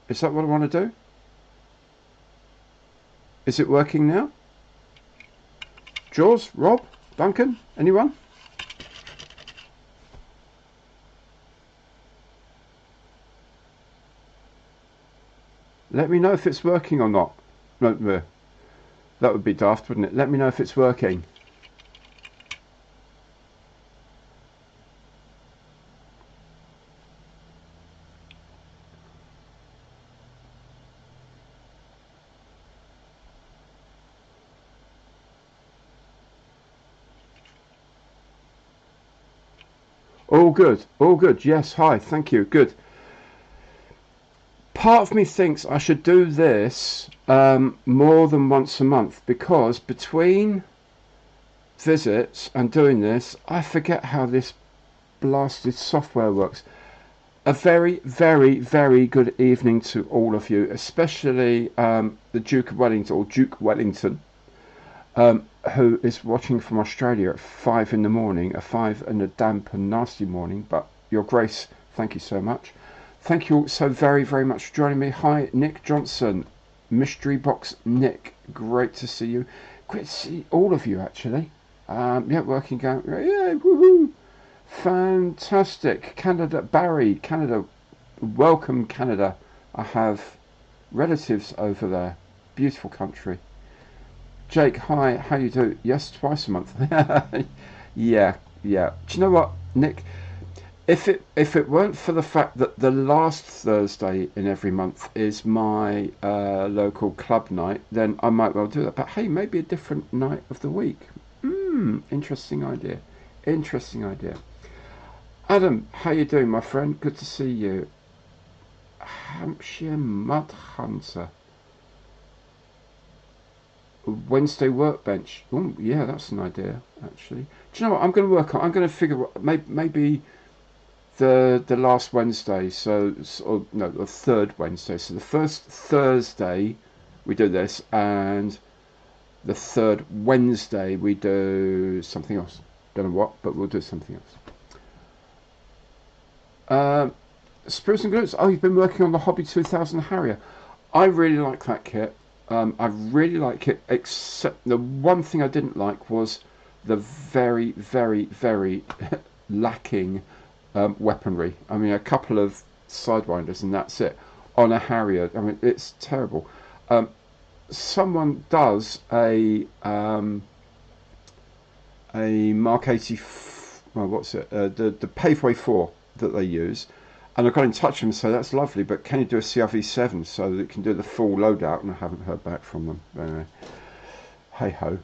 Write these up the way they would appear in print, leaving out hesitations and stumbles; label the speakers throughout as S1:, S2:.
S1: Is that what I want to do? Is it working now? Jaws, Rob, Duncan, anyone? Let me know if it's working or not. No, that would be daft, wouldn't it? Let me know if it's working. All good, all good. Yes, hi, thank you. Good. Part of me thinks I should do this more than once a month because between visits and doing this, I forget how this blasted software works. A very, very, very good evening to all of you, especially the Duke of Wellington, or Duke Wellington, who is watching from Australia at 5 in the morning, a 5 and a damp and nasty morning, but Your Grace, thank you so much. Thank you all so very, very much for joining me. Hi, Nick Johnson, Mystery Box Nick, great to see you. Great to see all of you, actually. Yeah, working out. Yeah, woohoo! Fantastic. Canada, Barry, Canada, welcome, Canada. I have relatives over there. Beautiful country. Jake, hi, how you do? Yes, twice a month. Yeah, yeah. Do you know what, Nick? If it weren't for the fact that the last Thursday in every month is my local club night, then I might well do that. But hey, maybe a different night of the week. Interesting idea. Interesting idea. Adam, how you doing, my friend? Good to see you. Hampshire Mud Hunter. Wednesday workbench. Oh, yeah, that's an idea, actually. Do you know what? I'm going to work on. I'm going to figure out maybe the last Wednesday. Or no, the third Wednesday. So the first Thursday we do this, and the third Wednesday we do something else. Don't know what, but we'll do something else. Spruce and Glutes. Oh, you've been working on the Hobby 2000 Harrier. I really like that kit. I really like it, except the one thing I didn't like was the very, very, very lacking weaponry. I mean, a couple of sidewinders and that's it. On a Harrier, I mean, it's terrible. Someone does a Mark 80. Well, what's it? The Paveway 4 that they use. And I got in touch with them and said, that's lovely, but can you do a CRV7 so that it can do the full loadout? And I haven't heard back from them. But anyway, hey ho.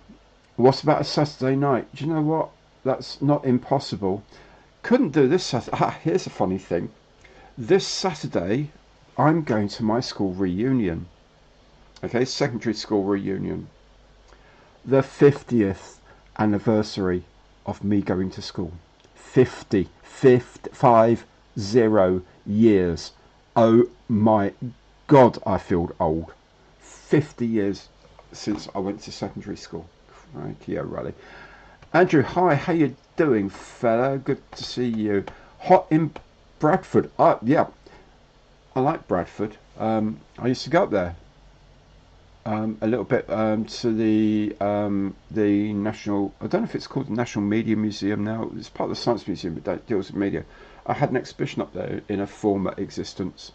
S1: What about a Saturday night? Do you know what? That's not impossible. Couldn't do this Saturday. Here's a funny thing. This Saturday, I'm going to my school reunion. Okay, secondary school reunion. The 50th anniversary of me going to school. 50. 5 0 years. Oh my God, I feel old. 50 years since I went to secondary school. Crikey, O'Reilly. Andrew, hi, how you doing, fella? Good to see you. Hot in Bradford. Yeah, I like Bradford. I used to go up there a little bit to the National. I don't know if it's called the National Media Museum now. It's part of the Science Museum, but that deals with media. I had an exhibition up there in a former existence.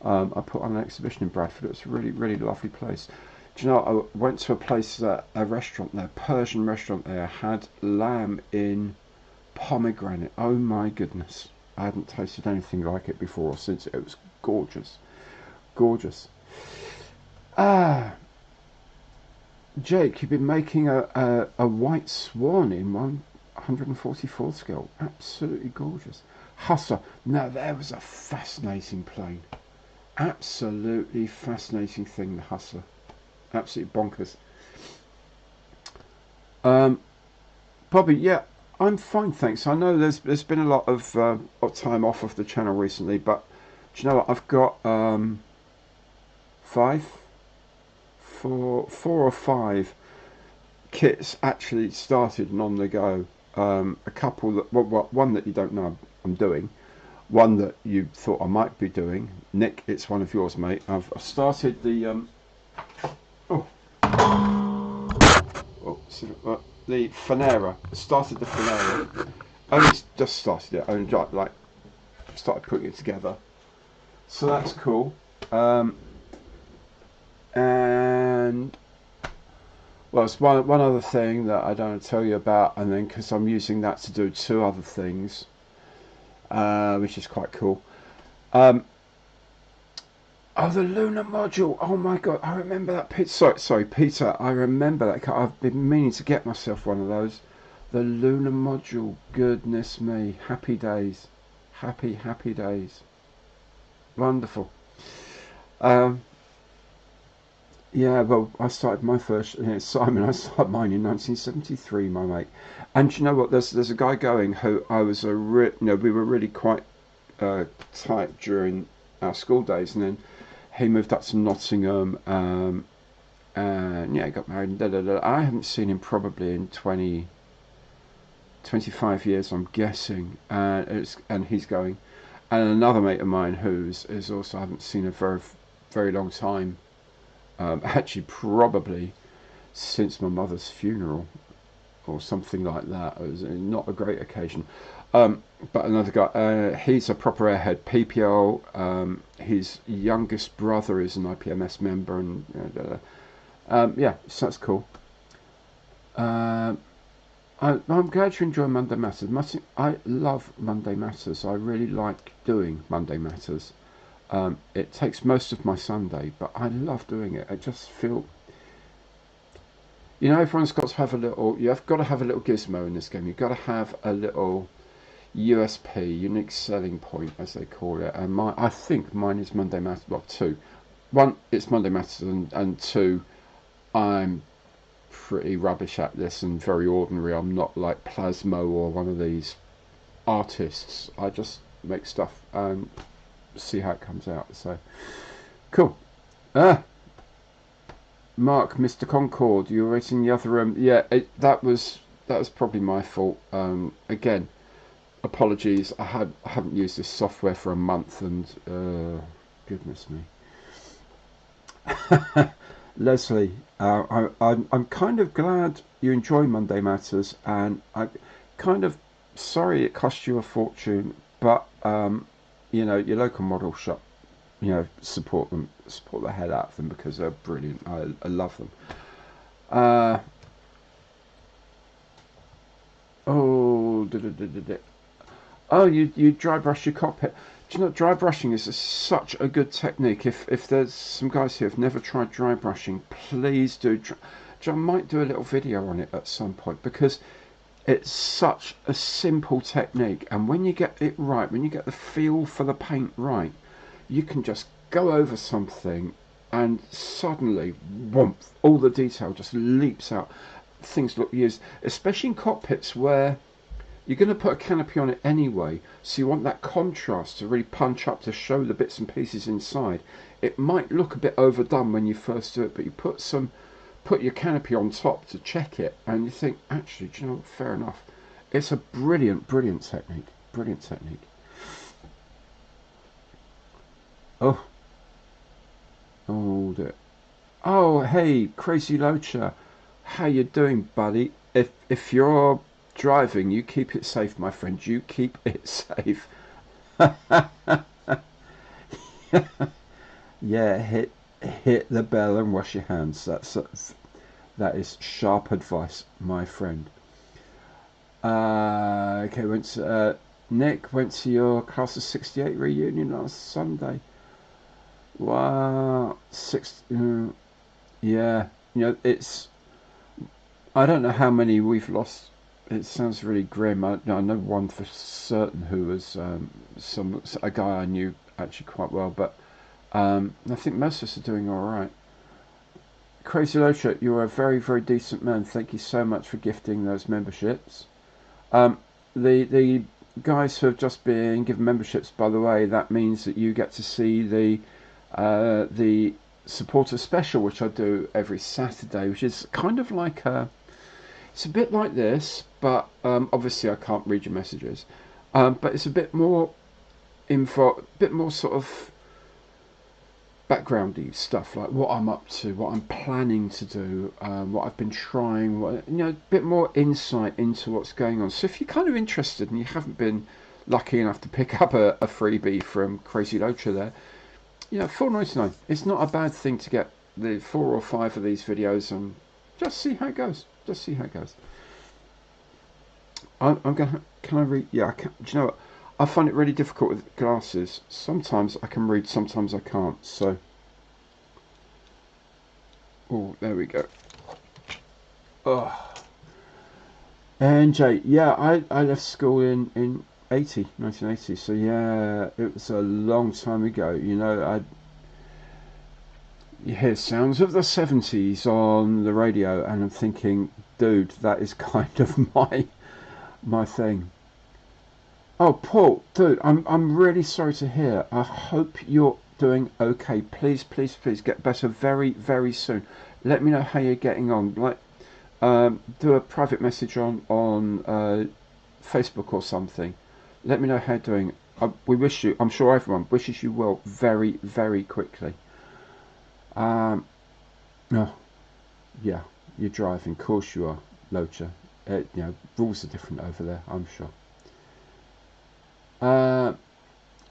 S1: I put on an exhibition in Bradford. It was a really, really lovely place. Do you know, I went to a restaurant there, Persian restaurant there, had lamb in pomegranate. Oh my goodness. I hadn't tasted anything like it before or since. It was gorgeous. Gorgeous. Ah, Jake, you've been making a white swan in 144 scale. Absolutely gorgeous. Hustler. Now, there was a fascinating plane. Absolutely fascinating thing, the Hustler. Absolutely bonkers. Bobby, yeah, I'm fine, thanks. I know there's been a lot of time off of the channel recently, but do you know what? I've got five, four or five kits actually started and on the go. A couple that, well, one that you don't know I'm doing. one that you thought I might be doing. Nick, it's one of yours, mate. I've started the oh, the Finera. Started the Finera. Only just started it. Only like started putting it together. So that's cool. And well, it's one other thing that I don't want to tell you about, and then because I'm using that to do two other things, which is quite cool. Oh, the lunar module! Oh my god, I remember that. Sorry, Peter. I remember that. I've been meaning to get myself one of those. The lunar module. Goodness me, happy days, happy days. Wonderful. Um, yeah, well, I started my first. Simon, I started mine in 1973, my mate. And you know what? There's a guy going who I was we were really quite tight during our school days, and then he moved up to Nottingham, and yeah, got married. I haven't seen him probably in 25 years, I'm guessing, and he's going. And another mate of mine who's is also I haven't seen a very long time. Actually, probably since my mother's funeral or something like that. It was not a great occasion. But another guy, he's a proper airhead, PPL. His youngest brother is an IPMS member, and yeah, so that's cool. I'm glad you enjoy Monday Matters. I love Monday Matters. I really like doing Monday Matters. It takes most of my Sunday, but I love doing it. I just feel, everyone's got to have a little. You've got to have a little gizmo in this game. You've got to have a little USP, unique selling point, as they call it. And I think mine is Monday Matters. Well, two. One, it's Monday Matters, and two, I'm pretty rubbish at this and very ordinary. I'm not like Plasmo or one of these artists. I just make stuff and see how it comes out. So cool. Mark, Mr. Concord, you were waiting in the other room. Yeah, that was probably my fault. Again, apologies. I haven't used this software for a month, and goodness me. Leslie, I'm kind of glad you enjoy Monday Matters, and I'm kind of sorry it cost you a fortune, but your local model shop, support them, support the hell out of them because they're brilliant. I love them. Oh, oh, you dry brush your cockpit. Do you know, dry brushing is such a good technique. If there's some guys here who've never tried dry brushing, please do. I might do a little video on it at some point because it's such a simple technique, and when you get it right, when you get the feel for the paint right, you can just go over something and suddenly, whoomp, all the detail just leaps out. Things look used, especially in cockpits where you're going to put a canopy on it anyway, so you want that contrast to really punch up to show the bits and pieces inside. It might look a bit overdone when you first do it, but you put your canopy on top to check it, and you think, actually, do you know what? Fair enough. It's a brilliant technique. Brilliant technique. Oh, hold it. Oh, hey, Crazy Locha, how you doing, buddy? If you're driving, you keep it safe, my friend. You keep it safe. Yeah, hit the bell and wash your hands. That is sharp advice, my friend. Okay, Nick went to your class of '68 reunion last Sunday. Wow, yeah. It's. I don't know how many we've lost. It sounds really grim. I know one for certain who was a guy I knew actually quite well, but I think most of us are doing all right. Crazy Locha, you're a very decent man. Thank you so much for gifting those memberships. The guys who have just been given memberships, by the way, that means that you get to see the supporter special, which I do every Saturday, which is kind of like it's a bit like this, but obviously I can't read your messages. But it's a bit more info, a bit more sort of backgroundy stuff, like what I'm up to, what I'm planning to do, what I've been trying, a bit more insight into what's going on. So if you're kind of interested and you haven't been lucky enough to pick up a freebie from Crazy Locha there, $4.99. It's not a bad thing to get the 4 or 5 of these videos and just see how it goes. Just see how it goes. I'm gonna. Can I read? Yeah. Do you know what? I find it really difficult with glasses. Sometimes I can read, sometimes I can't. So, oh, there we go. Oh, NJ. Yeah, I left school in 1980. So yeah, it was a long time ago. You hear sounds of the 70s on the radio, and I'm thinking, dude, that is kind of my thing. Oh, Paul, dude, I'm really sorry to hear. I hope you're doing okay. Please, please, please get better very, very soon. Let me know how you're getting on. Like, do a private message on Facebook or something. Let me know how you're doing. We wish you. I'm sure everyone wishes you well very, very quickly. Um, oh, yeah, you're driving. Of course you are, Locha. Rules are different over there, I'm sure.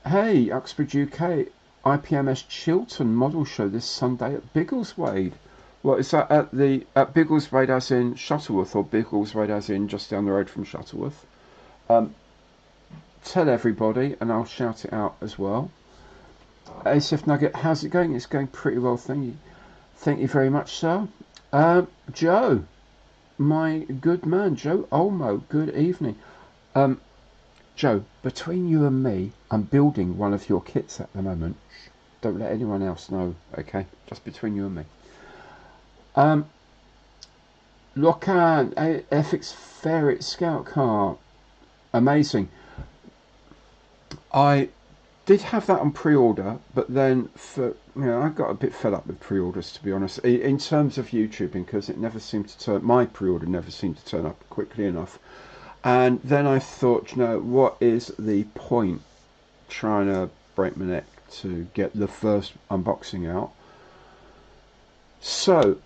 S1: Hey, Uxbridge UK, IPMS Chiltern model show this Sunday at Biggleswade. What is that at Biggleswade as in Shuttleworth, or Biggleswade as in just down the road from Shuttleworth? Tell everybody, and I'll shout it out as well. ACF Nugget, how's it going? It's going pretty well, thank you. Thank you very much, sir. Joe, my good man, Joe Olmo, good evening. Joe, between you and me, I'm building one of your kits at the moment. Don't let anyone else know, okay? Just between you and me. Locan, FX Ferret Scout Car. Amazing. I did have that on pre-order, but then I got a bit fed up with pre-orders, to be honest, in terms of YouTubing, because it never seemed to turn, my pre-order never seemed to turn up quickly enough. And then I thought, what is the point trying to break my neck to get the first unboxing out? So,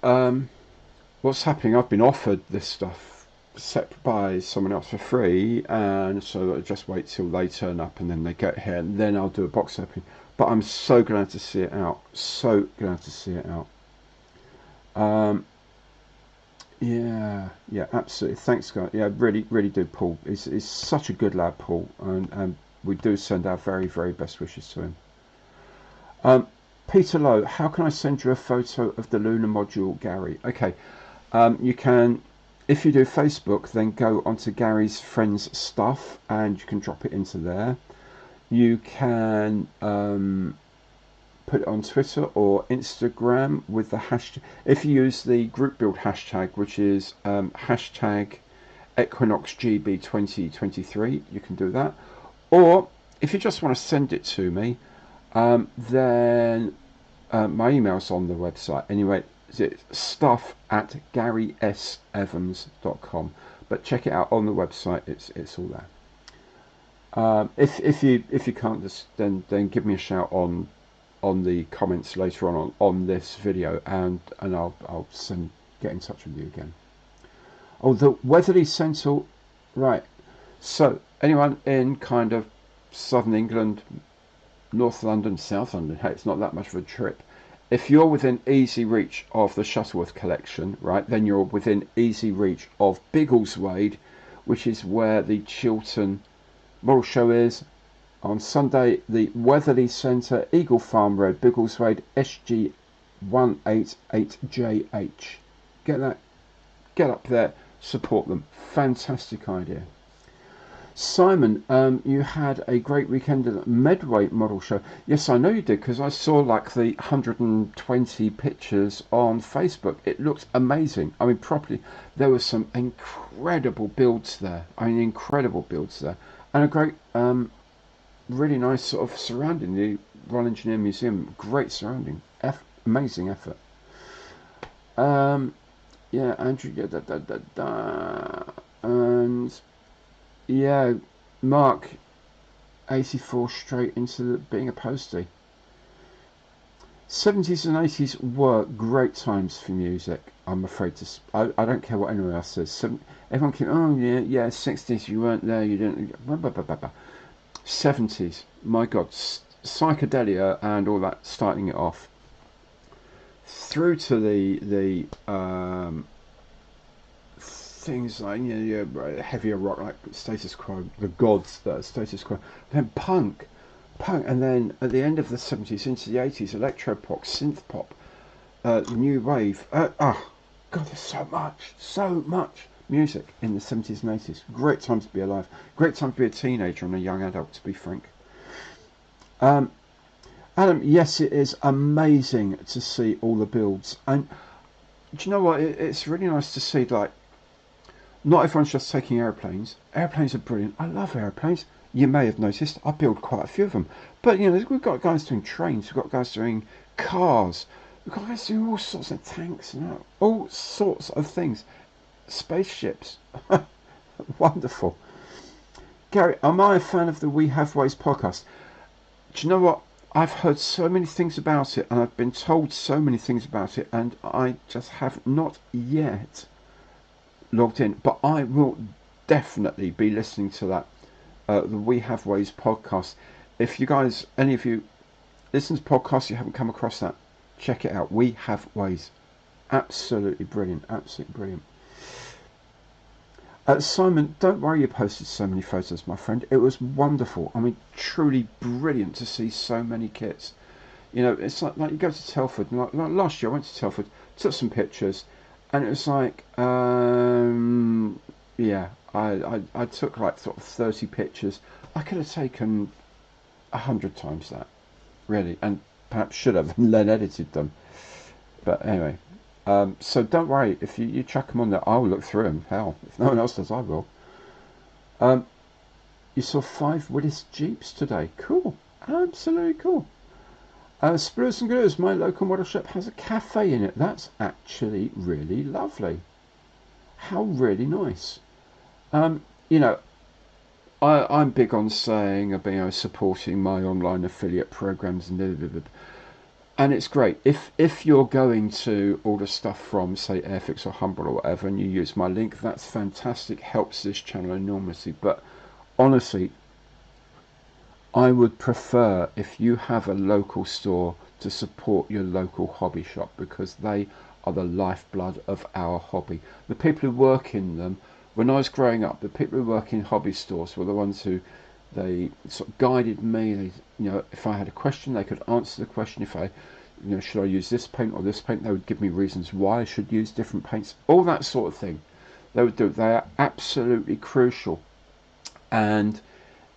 S1: what's happening? I've been offered this stuff set by someone else for free, and so I just wait till they turn up and then they get here, and then I'll do a box opening. But I'm so glad to see it out. So glad to see it out. Yeah, absolutely. Thanks, guys. Yeah, really, really do, Paul. He's such a good lad, Paul, and we do send our very, very best wishes to him. Peter Lowe, how can I send you a photo of the lunar module, Gary? Okay, you can, if you do Facebook, then go onto Gary's Friends Stuff, and you can drop it into there. You can put it on Twitter or Instagram with the hashtag. If you use the group build hashtag, which is hashtag EquinoxGB 2023, you can do that. Or if you just want to send it to me, then my email's on the website. Anyway, it's stuff@GarySEvans.com. But check it out on the website. It's all there. If you can't, just then give me a shout on the comments later on this video, and I'll get in touch with you again. Oh, the Weatherly Centre, right? So anyone in kind of southern England, North London, South London, hey, it's not that much of a trip. If you're within easy reach of the Shuttleworth collection, right, then you're within easy reach of Biggleswade, which is where the Chiltern model show is. On Sunday, the Weatherly Centre, Eagle Farm Road, Biggleswade, SG188JH. Get up there, support them. Fantastic idea. Simon, you had a great weekend at the Medway model show. Yes, I know you did, because I saw like the 120 pictures on Facebook. It looked amazing. I mean, properly, there were some incredible builds there. And a great, really nice sort of surrounding, the Royal Engineer Museum. Great surrounding. Amazing effort. Yeah, Andrew, and yeah, Mark, 84 straight into being a postie. 70s and 80s were great times for music. I'm afraid to. I don't care what anyone else says. Everyone keeps, oh yeah, 60s you weren't there, you didn't. Blah, blah, blah, blah, blah. 70s, my God, psychedelia and all that starting it off. Through to the things like heavier rock like Status Quo, the gods that are Status Quo, then punk, and then at the end of the 70s into the 80s, electropop, synth pop, new wave. God, there's so much music in the 70s and 80s. Great time to be alive. Great time to be a teenager and a young adult, to be frank. Adam, yes, it is amazing to see all the builds, and do you know what? It's really nice to see, like, not everyone's just taking airplanes. Airplanes are brilliant. I love airplanes. You may have noticed I build quite a few of them. But, we've got guys doing trains. We've got guys doing cars. We've got guys doing all sorts of tanks and all sorts of things. Spaceships. Wonderful. Gary, am I a fan of the We Have Ways podcast? Do you know what? I've heard so many things about it, and I've been told so many things about it, and I just have not yet logged in, but I will definitely be listening to that, the We Have Ways podcast. If you guys, any of you listen to podcasts, you haven't come across that, check it out. We Have Ways, absolutely brilliant, Simon, don't worry, you posted so many photos, my friend. It was wonderful. I mean, truly brilliant to see so many kits. It's like you go to Telford, and like last year I went to Telford, took some pictures, and it was like, yeah, I took like sort of 30 pictures. I could have taken 100 times that, really, and perhaps should have, and then edited them. But anyway, so don't worry, if you chuck them on there, I'll look through them. Hell, if no one else does, I will. You saw 5 Willis Jeeps today. Cool, absolutely cool. Spruce and Glues, my local model shop has a cafe in it. That's actually really lovely. How really nice. I'm big on saying, supporting my online affiliate programs and it's great. If you're going to order stuff from, say, Airfix or Humble or whatever, and you use my link, that's fantastic. Helps this channel enormously. But honestly, I would prefer if you have a local store to support your local hobby shop, because they are the lifeblood of our hobby. The people who work in them, when I was growing up, the people who work in hobby stores were the ones who, they sort of guided me. If I had a question, they could answer the question. If I, should I use this paint or this paint, they would give me reasons why I should use different paints, all that sort of thing. They would do. They are absolutely crucial. And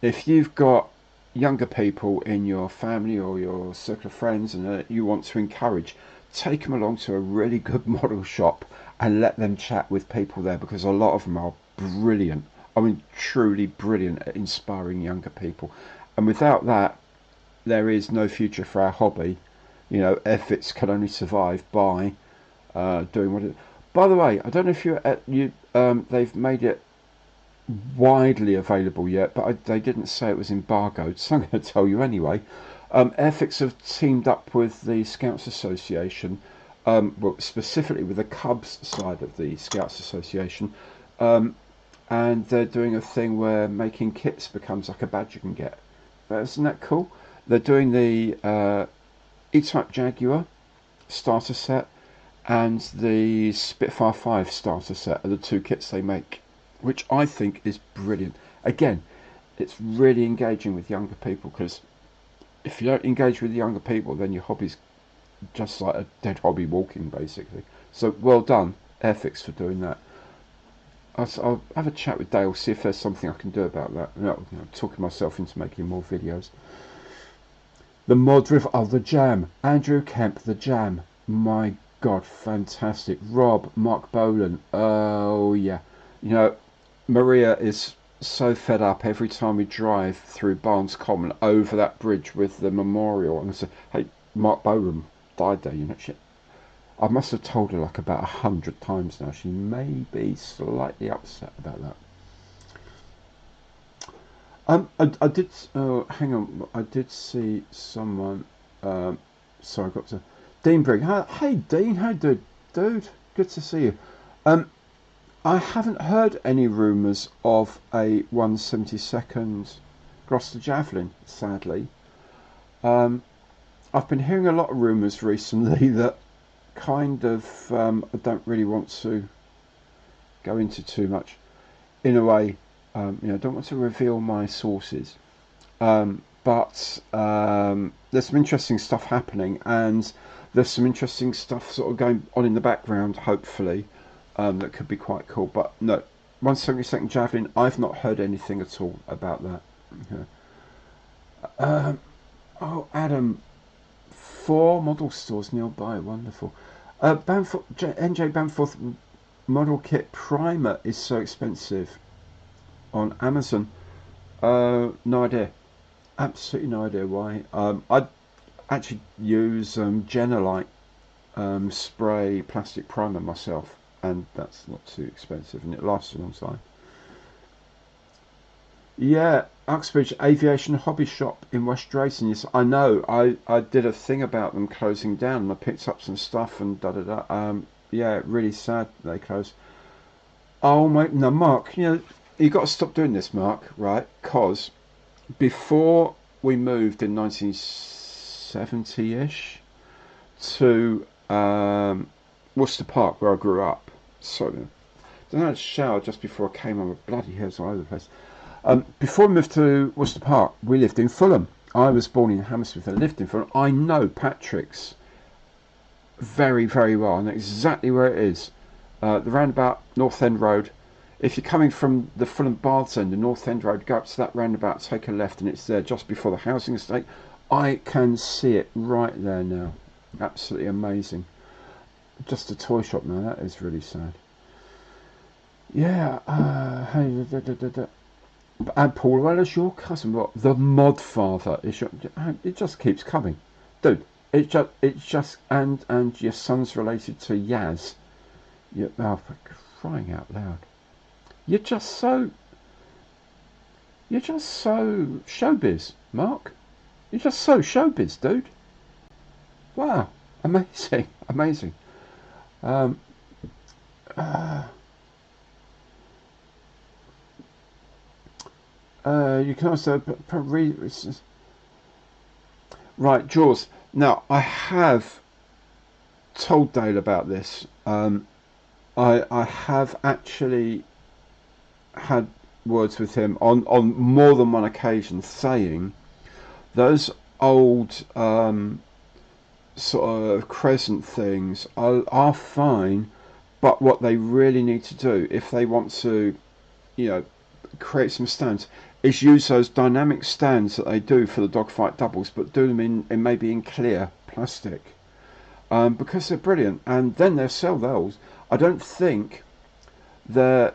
S1: if you've got younger people in your family or your circle of friends and you want to encourage, take them along to a really good model shop and let them chat with people there, because a lot of them are brilliant. I mean, truly brilliant at inspiring younger people. And without that, there is no future for our hobby. Efforts can only survive by doing what it. By the way, I don't know if they've made it widely available yet, but they didn't say it was embargoed, so I'm going to tell you anyway. Airfix have teamed up with the Scouts Association, well, specifically with the Cubs side of the Scouts Association, and they're doing a thing where making kits becomes like a badge you can get. Isn't that cool? They're doing the E-Type Jaguar starter set and the Spitfire 5 starter set are the 2 kits they make, which I think is brilliant. Again, it's really engaging with younger people, because if you don't engage with the younger people, then your hobby's just like a dead hobby walking, basically. So well done, Airfix, for doing that. I'll have a chat with Dale, see if there's something I can do about that. Talking myself into making more videos. The Modriv of the Jam. Andrew Kemp, the Jam. My God, fantastic. Rob, Mark Bolan. Oh, yeah. Maria is so fed up every time we drive through Barnes Common over that bridge with the memorial. And I said, hey, Mark Bolan died there, I must have told her like about 100 times now. She may be slightly upset about I did. Hang on. I did see someone. Sorry, I got to. Dean Brigg. Hey, Dean. How do, dude? Good to see you. Um, I haven't heard any rumours of a 1/72 Gloucester Javelin. Sadly, I've been hearing a lot of rumours recently that kind of I don't really want to go into too much. In a way, I don't want to reveal my sources. But there's some interesting stuff happening, and there's some interesting stuff sort of going on in the background, hopefully, that could be quite cool. But no, 1/72 Javelin, I've not heard anything at all about that. Okay. Oh, Adam, 4 model stores nearby, wonderful. NJ Bamforth model kit primer is so expensive on Amazon. No idea. Absolutely no idea why. I actually use Genelite spray plastic primer myself, and that's not too expensive, and it lasts a long time. Yeah, Uxbridge Aviation Hobby Shop in West Drayton. Yes, I know. I did a thing about them closing down, and I picked up some stuff and da da da. Yeah, really sad they closed. Oh my, no, Mark. You got to stop doing this, Mark. Right? Cause before we moved in 1970-ish to Worcester Park, where I grew up. So then I had a shower just before I came on with bloody hairs all over the place. Before we moved to Worcester Park, we lived in Fulham. I was born in Hammersmith and lived in Fulham. I know Patrick's very, very well. I know exactly where it is. The roundabout, North End Road. If you're coming from the Fulham Baths end, the North End Road, go up to that roundabout, take a left, and it's there just before the housing estate. I can see it right there now. Absolutely amazing. Just a toy shop now. That is really sad. Yeah. Hey. And Paul, well, as your cousin, what the mod father is your, it just keeps coming, dude. And your son's related to Yaz. Oh, for crying out loud! You're just so showbiz, Mark. You're just so showbiz, dude. Wow, amazing, amazing. Um, you can also probably right, Jaws. Now I have told Dale about this. I have actually had words with him on more than one occasion, saying those old sort of crescent things are fine, but what they really need to do if they want to, create some stands, is use those dynamic stands that they do for the dogfight doubles, but do them in maybe in clear plastic, because they're brilliant, and then they'll sell those. I don't think they're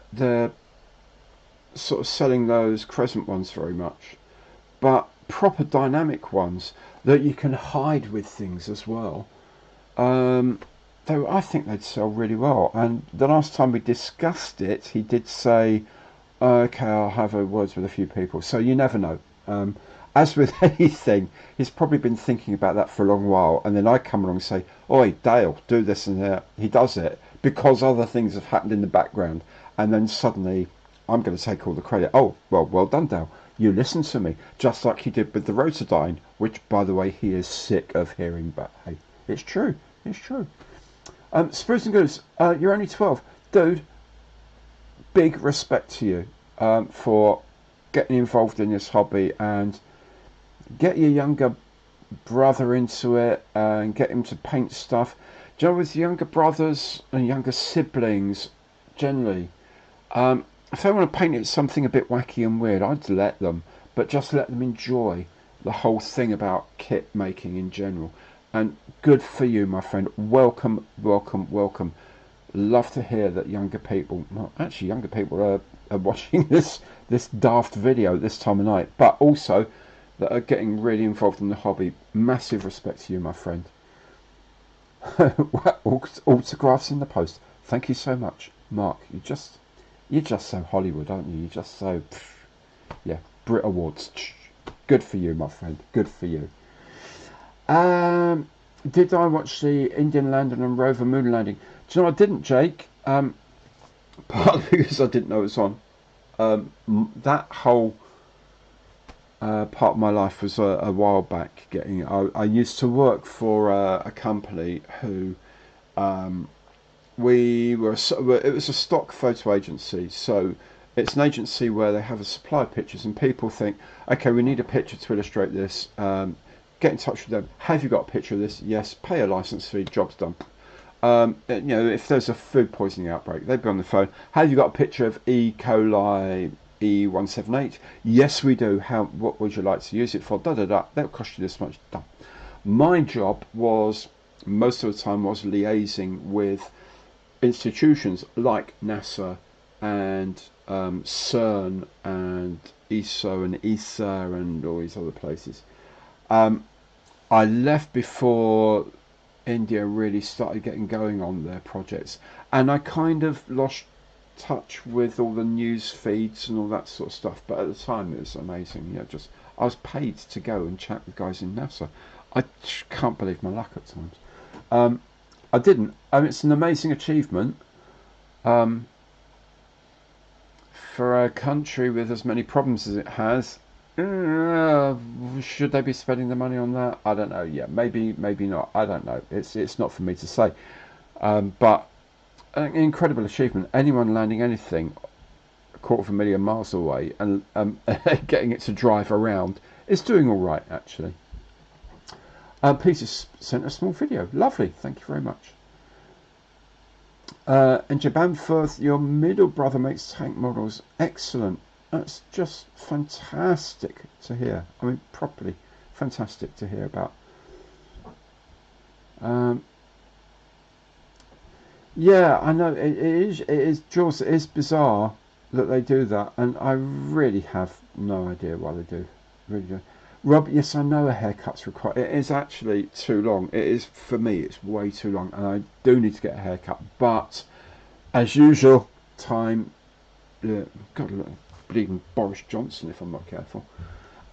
S1: sort of selling those crescent ones very much, but proper dynamic ones that you can hide with things as well. I think they'd sell really well. And the last time we discussed it, he did say, "Okay, I'll have a words with a few people." So you never know. As with anything, he's probably been thinking about that for a long while, and then I come along and say, "Oi, Dale, do this and that." He does it because other things have happened in the background, and then suddenly I'm going to take all the credit. Oh, well done, Dale. You listened to me, just like he did with the Rotodyne, which, by the way, he is sick of hearing. But hey, it's true. It's true. Spruce and Goose, you're only 12, dude. Big respect to you for getting involved in this hobby, and get your younger brother into it and get him to paint stuff. Do you know, with younger brothers and younger siblings, generally, if they want to paint it something a bit wacky and weird, I'd let them, but just let them enjoy the whole thing about kit making in general. And good for you, my friend. Welcome, welcome, welcome. Love to hear that younger people, well, actually younger people are watching this daft video this time of night, but also that are getting really involved in the hobby. Massive respect to you, my friend. Autographs in the post. Thank you so much, Mark. You're just so Hollywood, aren't you? You're just so, yeah. Brit Awards. Good for you, my friend. Good for you. Did I watch the Indian landing and rover moon landing? Do you know I didn't, Jake? Partly because I didn't know it was on. That whole part of my life was a while back. I used to work for a company who it was a stock photo agency. So it's an agency where they have a supply of pictures, and people think, okay, we need a picture to illustrate this. Get in touch with them. Have you got a picture of this? Yes. Pay a license fee. Job's done. If there's a food poisoning outbreak, they'd be on the phone. Have you got a picture of E. coli E178? Yes, we do. What would you like to use it for? Da da da. That'll cost you this much. Done. My job was most of the time was liaising with institutions like NASA and CERN and ESO and ESA and all these other places. I left before India really started getting going on their projects, and I kind of lost touch with all the news feeds and all that sort of stuff. But at the time, it was amazing. I was paid to go and chat with guys in NASA. I can't believe my luck at times. I didn't. It's an amazing achievement for a country with as many problems as it has. Should they be spending the money on that? I don't know. Yeah, maybe not. I don't know. It's not for me to say. But an incredible achievement. Anyone landing anything a quarter of a million miles away and getting it to drive around is doing all right, actually. Peter sent a small video. Lovely. Thank you very much. And Jabanforth, your middle brother makes tank models. Excellent. That's just fantastic to hear. I mean, properly fantastic to hear about. Yeah, I know it is, Jules. It is bizarre that they do that, and I really have no idea why they do. Really do. Rob, yes, I know a haircut's required. It is actually too long. It is, for me, it's way too long, and I do need to get a haircut. But as usual, time. God, look, bleeding Boris Johnson if I'm not careful,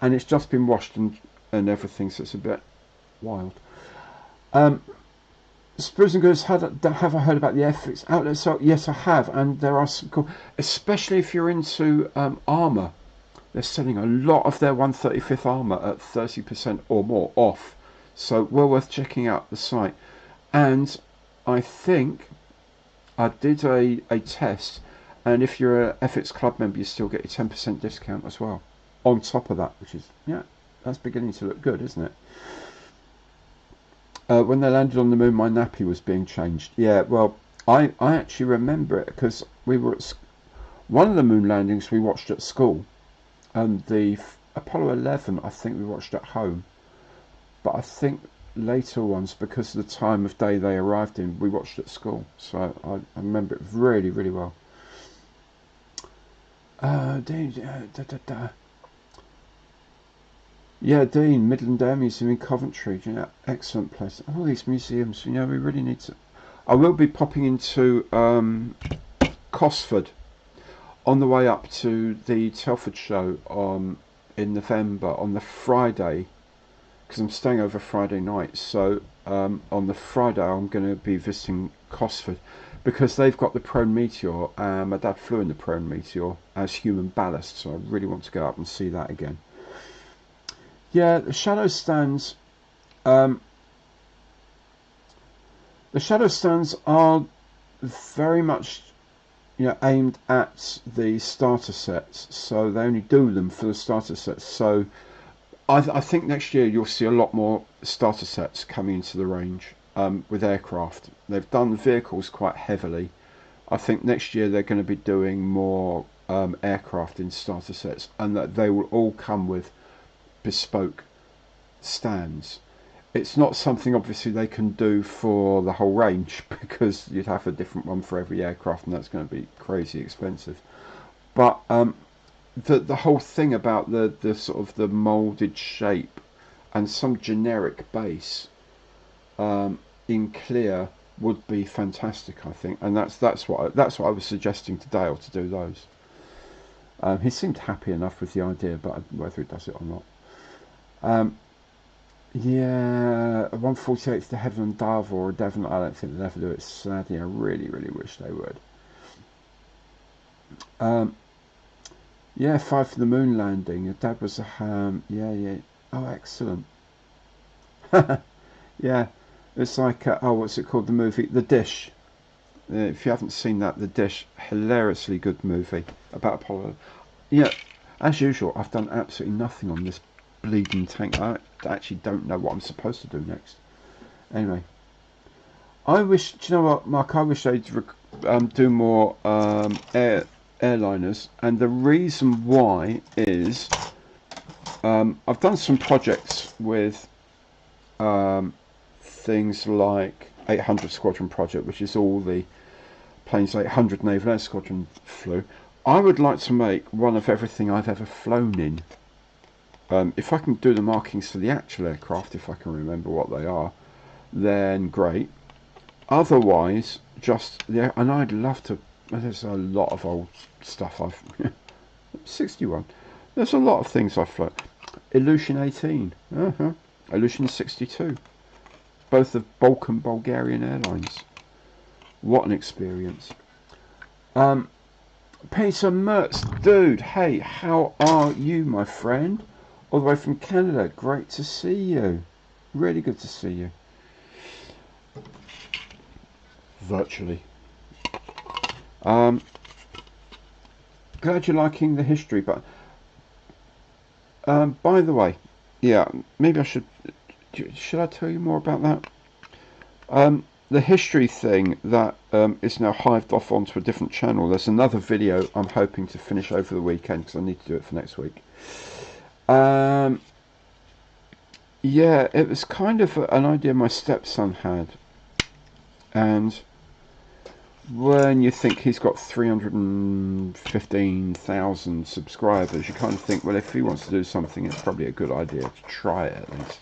S1: and it's just been washed and everything, so it's a bit wild. Spruce and Goods, have I heard about the FX outlet? So yes, I have, and there are some cool, especially if you're into armour. They're selling a lot of their 135th armour at 30% or more off, so well worth checking out the site. And I think I did a test, and if you're a FX Club member, you still get your 10% discount as well on top of that, which is, yeah, that's beginning to look good, isn't it? When they landed on the moon, my nappy was being changed. Yeah, well, I actually remember it because we were at one of the moon landings we watched at school, and the Apollo 11 I think we watched at home, but I think later ones, because of the time of day they arrived in, we watched at school, so I remember it really, really well. Yeah, Dean, Midland Air Museum in Coventry. Yeah, excellent place. All these museums, we really need to. I will be popping into Cosford on the way up to the Telford show in November on the Friday, because I'm staying over Friday night. So on the Friday I'm going to be visiting Cosford because they've got the Prone Meteor. My dad flew in the Prone Meteor as human ballast, so I really want to go up and see that again. Yeah, the shadow stands. The shadow stands are very much, aimed at the starter sets. So they only do them for the starter sets. So I think next year you'll see a lot more starter sets coming into the range with aircraft. They've done vehicles quite heavily. I think next year they're going to be doing more aircraft in starter sets, and that they will all come with bespoke stands. It's not something obviously they can do for the whole range because you'd have a different one for every aircraft, and that's going to be crazy expensive. But the whole thing about the sort of the moulded shape and some generic base in clear would be fantastic, I think, and that's what I was suggesting to Dale to do those. He seemed happy enough with the idea, but whether he does it or not. Yeah, 148th to Heaven and Dove or Devon, I don't think they'll ever do it, sadly. I really, really wish they would. Yeah, 5 for the moon landing. Your dad was a ham. Yeah, yeah. Oh, excellent. Yeah, it's like, oh, what's it called? The movie The Dish. If you haven't seen that, The Dish, hilariously good movie about Apollo. Yeah, as usual, I've done absolutely nothing on this bleeding tank. I actually don't know what I'm supposed to do next. Anyway, I wish, do you know what, Mark? I wish they'd do more airliners, and the reason why is I've done some projects with things like 800 Squadron Project, which is all the planes 800 Naval Air Squadron flew. I would like to make one of everything I've ever flown in. If I can do the markings for the actual aircraft, if I can remember what they are, then great. Otherwise, just, yeah, and I'd love to, there's a lot of old stuff I've, 61, there's a lot of things I've flown. Ilyushin 18, Ilyushin 62, both of Balkan Bulgarian Airlines. What an experience. Peter Mertz, dude, hey, how are you, my friend? All the way from Canada, great to see you. Really good to see you. Virtually. Glad you're liking the history, but by the way, yeah, maybe I should I tell you more about that? The history thing that is now hived off onto a different channel. There's another video I'm hoping to finish over the weekend because I need to do it for next week. Yeah, it was kind of an idea my stepson had, and when you think he's got 315,000 subscribers, you kind of think, well, if he wants to do something, it's probably a good idea to try it at least.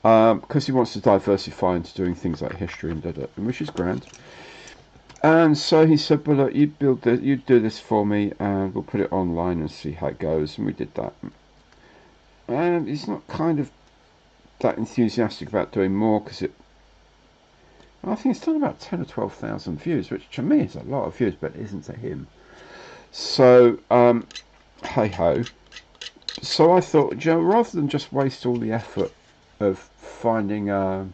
S1: Because he wants to diversify into doing things like history and which is grand. And so he said, well, look, you do this for me, and we'll put it online and see how it goes. And we did that. And he's not kind of that enthusiastic about doing more because I think it's done about 10 or 12,000 views, which to me is a lot of views, but it isn't to him. So, hey ho. So I thought, you know, rather than just waste all the effort of finding a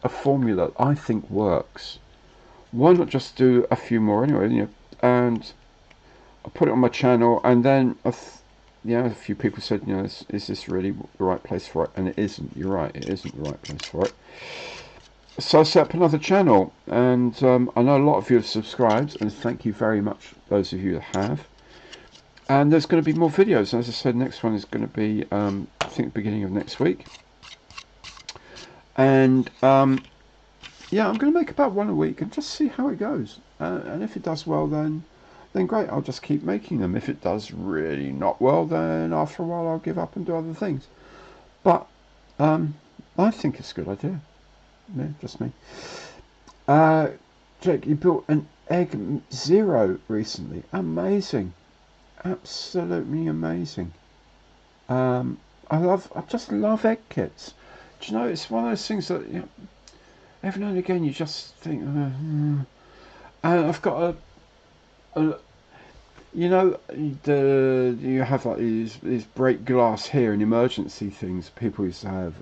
S1: formula I think works, why not just do a few more anyway? You know, and I put it on my channel, and then a few people said, you know, is this really the right place for it? And it isn't. You're right, it isn't the right place for it. So I set up another channel, and I know a lot of you have subscribed, and thank you very much, those of you that have. And there's going to be more videos. As I said, next one is going to be, I think, the beginning of next week. And yeah, I'm going to make about one a week and just see how it goes. And if it does well, then great. I'll just keep making them. If it does really not well, then after a while I'll give up and do other things. But I think it's a good idea. Yeah, just me. Jake, you built an Egg Zero recently. Amazing. Absolutely amazing. I just love egg kits. Do you know, it's one of those things that, you know, every now and again you just think, and I've got you know, you have like these break glass here and emergency things people used to have.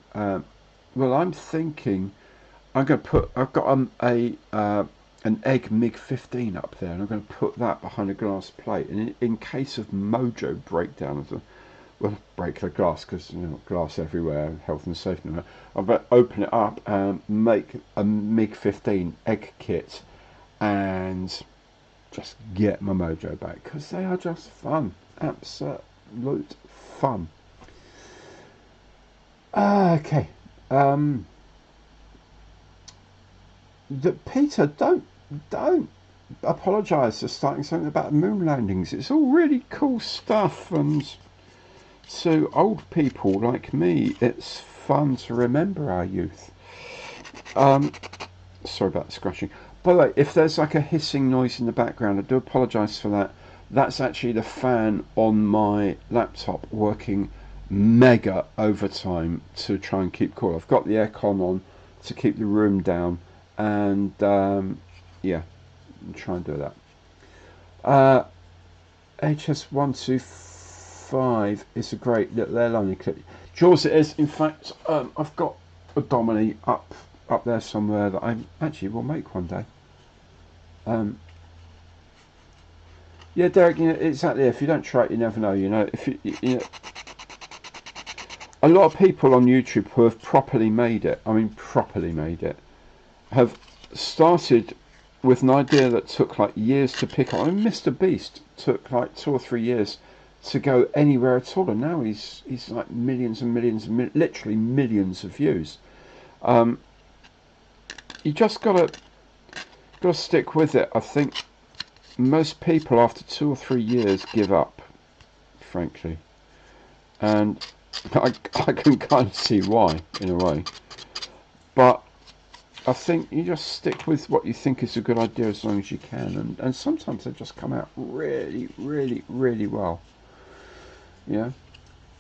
S1: Well, I'm thinking I've got an Egg MiG-15 up there, and I'm going to put that behind a glass plate, and in case of Mojo breakdown break the glass, because, you know, glass everywhere, health and safety. I'll open it up and make a MiG-15 egg kit, and just get my mojo back, because they are just fun, absolute fun. Okay. Peter, don't apologise for starting something about moon landings. It's all really cool stuff, and to old people like me, it's fun to remember our youth. Sorry about the scratching. By the way, if there's like a hissing noise in the background, I do apologise for that. That's actually the fan on my laptop working mega overtime to try and keep cool. I've got the aircon on to keep the room down, and yeah, try and do that. HS125 is a great little airline clip. Jaws it is. In fact, I've got a Domini up there somewhere that I actually will make one day. Yeah, Derek, you know, exactly. If you don't try it, you never know. You know, if you know, a lot of people on YouTube who have properly made it, I mean properly made it, have started with an idea that took like years to pick up. I mean, Mr. Beast took like 2 or 3 years to go anywhere at all, and now he's like millions and millions and literally millions of views. You just gotta stick with it. I think most people after 2 or 3 years give up, frankly, and I can kind of see why in a way, but I think you just stick with what you think is a good idea as long as you can, and sometimes they just come out really, really, really well. Yeah,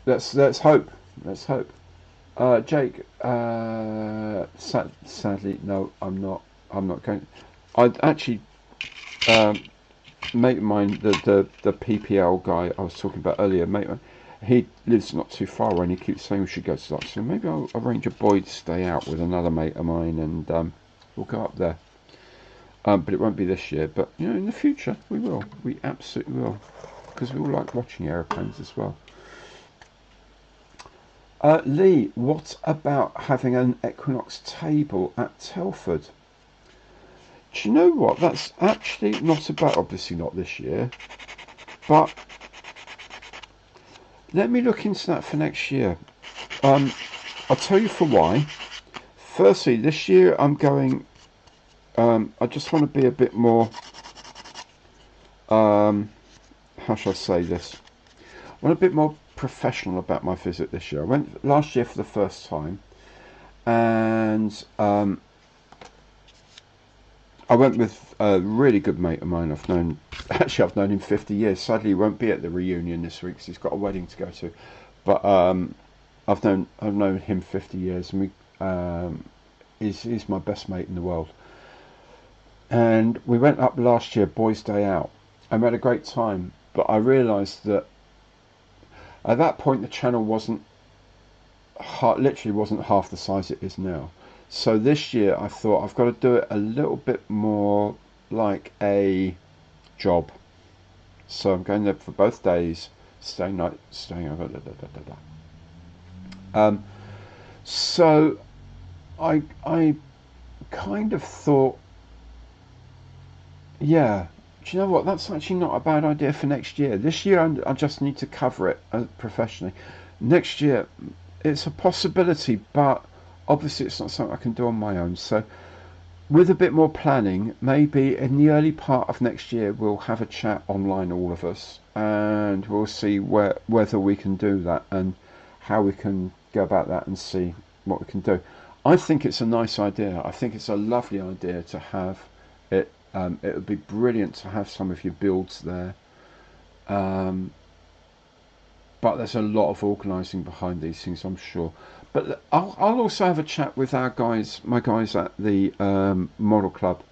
S1: let's hope. Let's hope. Jake, sadly, no, I'm not going. I'd actually, mate of mine, the PPL guy I was talking about earlier, mate, he lives not too far away, and he keeps saying we should go to that. So maybe I'll arrange a boy to stay out with another mate of mine, and we'll go up there. But it won't be this year. But you know, in the future, we will. We absolutely will, because we all like watching aeroplanes as well. Lee, what about having an Equinox table at Telford? Do you know what? That's actually not about, obviously not this year, but let me look into that for next year. I'll tell you for why. Firstly, this year I'm going, I just want to be a bit more, how shall I say this? I want a bit more professional about my visit this year. I went last year for the first time, and I went with a really good mate of mine. I've known him 50 years. Sadly, he won't be at the reunion this week because he's got a wedding to go to. But I've known him 50 years, and he's my best mate in the world. And we went up last year, Boys' Day Out, and we had a great time. But I realised that at that point the channel literally wasn't half the size it is now. So this year I thought I've got to do it a little bit more like a job. So I'm going there for both days, staying over. So I kind of thought, yeah, do you know what? That's actually not a bad idea for next year. This year I just need to cover it professionally. Next year it's a possibility, but obviously it's not something I can do on my own. So with a bit more planning, maybe in the early part of next year we'll have a chat online, all of us, and we'll see whether we can do that and how we can go about that and see what we can do. I think it's a nice idea. I think it's a lovely idea to have it. It would be brilliant to have some of your builds there. But there's a lot of organising behind these things, I'm sure. But I'll also have a chat with my guys at the model club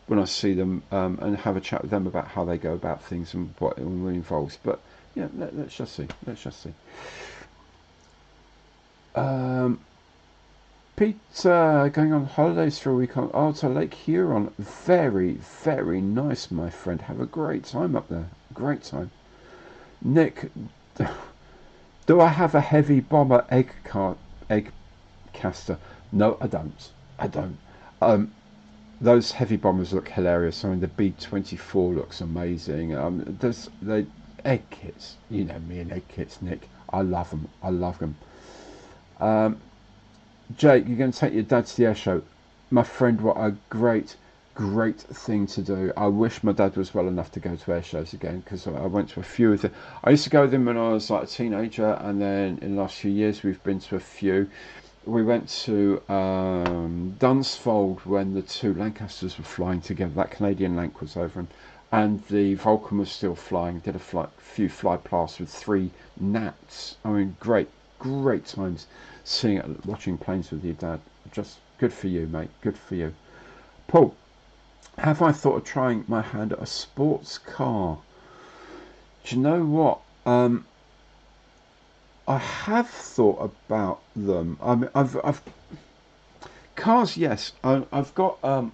S1: when I see them, and have a chat with them about how they go about things and what it all involves. But yeah, let's just see. Peter, going on holidays for a week to Lake Huron. Very, very nice, my friend. Have a great time up there. Great time. Nick, do I have a heavy bomber egg caster? No, I don't. Those heavy bombers look hilarious. I mean, the B-24 looks amazing. There's the egg kits. You know me and egg kits, Nick. I love them. Jake, you're going to take your dad to the air show. My friend, what a great thing to do. I wish my dad was well enough to go to air shows again, because I went to a few of them. I used to go with him when I was like a teenager, and then in the last few years we've been to a few. We went to Dunsfold when the two Lancasters were flying together. That Canadian Lanc was over, and the Vulcan was still flying. Did a few fly pasts with 3 gnats. I mean, great times seeing it, watching planes with your dad. Just good for you, mate. Good for you. Paul, have I thought of trying my hand at a sports car? Do you know what? I have thought about them. I mean, I've cars. Yes, I've got a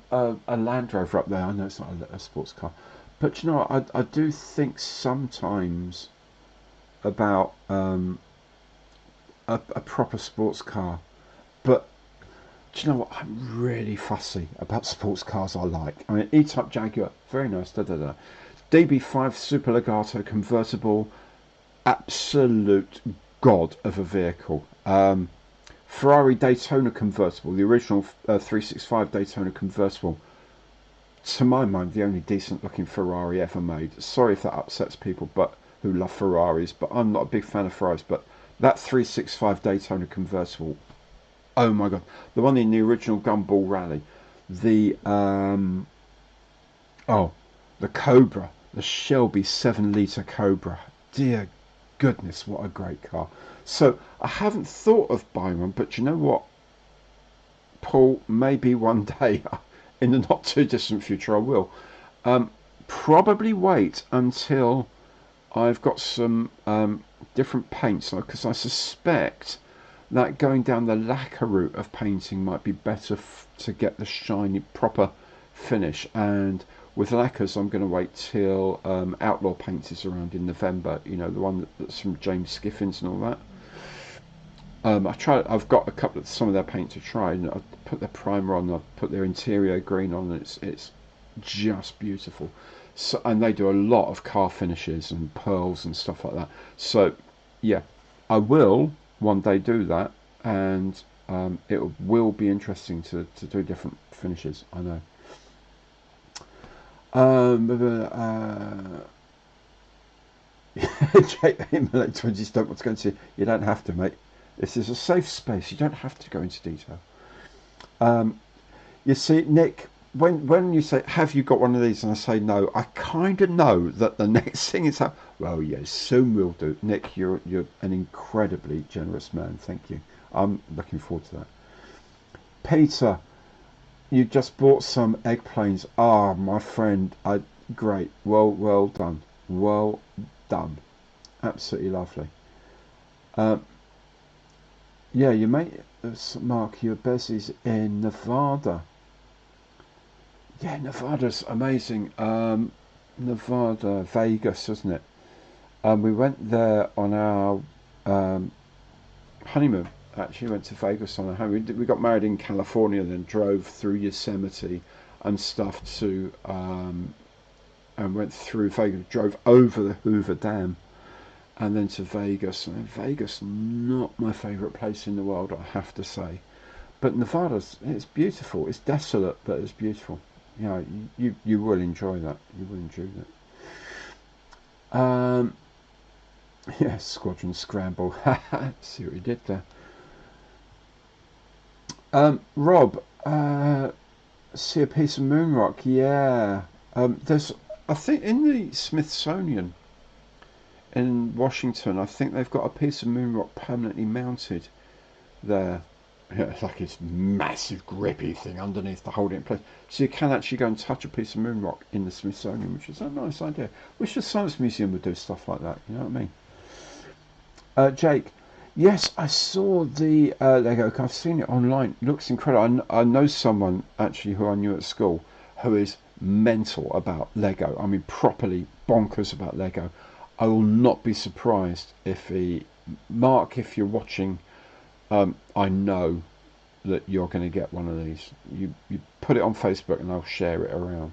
S1: Land Rover up there. I know it's not a sports car, but you know, I do think sometimes about a proper sports car. But do you know what? I'm really fussy about sports cars I like. I mean, E-Type Jaguar, very nice. Da da da. DB5 Super Legato convertible, absolute god of a vehicle. Ferrari Daytona convertible, the original 365 Daytona convertible. To my mind, the only decent looking Ferrari ever made. Sorry if that upsets people, but who love Ferraris, but I'm not a big fan of Ferraris. But that 365 Daytona convertible, oh my god, the one in the original Gumball Rally, the the Cobra, the Shelby 7-litre Cobra. Dear goodness, what a great car. So I haven't thought of buying one, but you know what, Paul, maybe one day in the not too distant future I will. Probably wait until I've got some different paints, because I suspect that going down the lacquer route of painting might be better to get the shiny proper finish. And with lacquers, I'm going to wait till Outlaw Paints is around in November. You know, the one that's from James Skiffins and all that. I've got some of their paint to try, and I've put their primer on. I've put their interior green on. And it's just beautiful. So, and they do a lot of car finishes and pearls and stuff like that. So, yeah, I will one day do that, and it will be interesting to do different finishes. I know. Jake, Himalaya 20s don't want to go into. You don't have to, mate. This is a safe space. You don't have to go into detail. You see, Nick, when you say, have you got one of these? And I say no, I kind of know that the next thing is, well, yes, soon we'll do. Nick, you're an incredibly generous man. Thank you. I'm looking forward to that. Peter, you just bought some egg planes. Ah, my friend, great. Well done. Well done. Absolutely lovely. Yeah, you mate, Mark, your Bez in Nevada. Yeah, Nevada's amazing. Nevada, Vegas, isn't it? We went there on our honeymoon. Actually, went to Vegas on our honeymoon. We got married in California, then drove through Yosemite and stuff to, and went through Vegas. Drove over the Hoover Dam, and then to Vegas. And Vegas, not my favourite place in the world, I have to say. But it's beautiful. It's desolate, but it's beautiful. Yeah, you will enjoy that. You will enjoy that. Yeah, Squadron Scramble. See what you did there. Rob, see a piece of moon rock. Yeah. There's, I think, in the Smithsonian in Washington, I think they've got a piece of moon rock permanently mounted there. Yeah, it's like this massive grippy thing underneath to hold it in place. So you can actually go and touch a piece of moon rock in the Smithsonian, which is a nice idea. Wish the Science Museum would do stuff like that, you know what I mean? Jake, yes, I saw the Lego. I've seen it online. It looks incredible. I know someone actually who I knew at school who is mental about Lego. I mean, properly bonkers about Lego. I will not be surprised if Mark, if you're watching, I know that you're going to get one of these. You put it on Facebook and I'll share it around.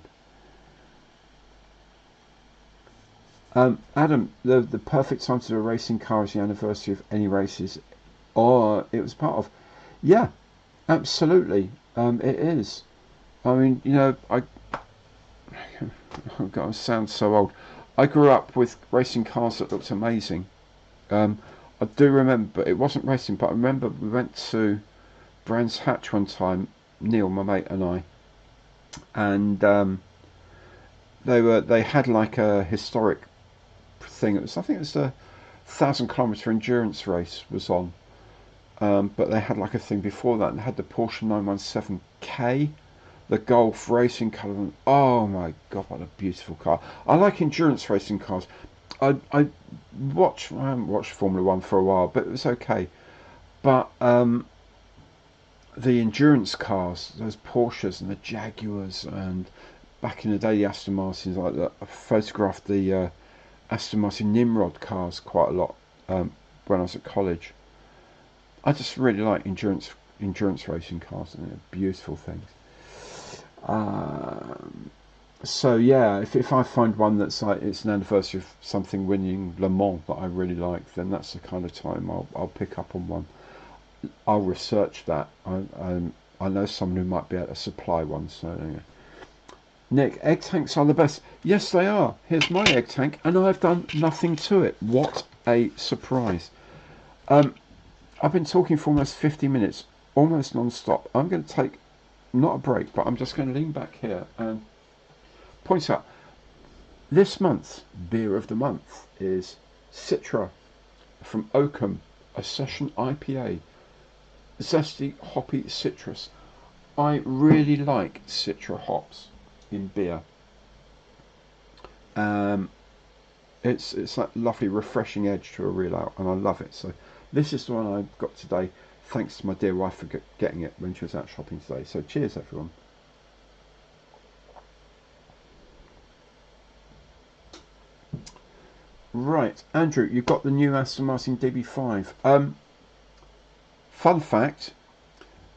S1: Adam, the perfect time to do a racing car is the anniversary of any races, or it was part of. Yeah, absolutely. It is. I mean, you know, oh God, I sound so old. I grew up with racing cars that looked amazing. I do remember, it wasn't racing, but I remember we went to Brands Hatch one time, Neil, my mate, and I, and They had like a historic thing. I think it was a 1,000 kilometre endurance race was on. But they had like a thing before that, and they had the Porsche 917K, the Golf racing colour. Oh my god, what a beautiful car! I like endurance racing cars. I haven't watched Formula One for a while, but it was okay. But the endurance cars, those Porsches and the Jaguars, and back in the day the Aston Martins like that. I photographed the Aston Martin Nimrod cars quite a lot when I was at college. I just really like endurance racing cars, and they're beautiful things. So yeah, if I find one that's like it's an anniversary of something winning Le Mans that I really like, then that's the kind of time I'll pick up on one. I'll research that. I know someone who might be able to supply one. So anyway. Nick, egg tanks are the best. Yes, they are. Here's my egg tank, and I've done nothing to it. What a surprise! I've been talking for almost 50 minutes, almost non-stop. I'm going to take not a break, but I'm just going to lean back here and point out this month's beer of the month is Citra from Oakham, a session IPA. Zesty, hoppy citrus. I really like Citra hops in beer. It's that lovely, refreshing edge to a real ale, and I love it. So this is the one I got today, thanks to my dear wife for getting it when she was out shopping today. So cheers, everyone. Right, Andrew, you've got the new Aston Martin DB5. Fun fact,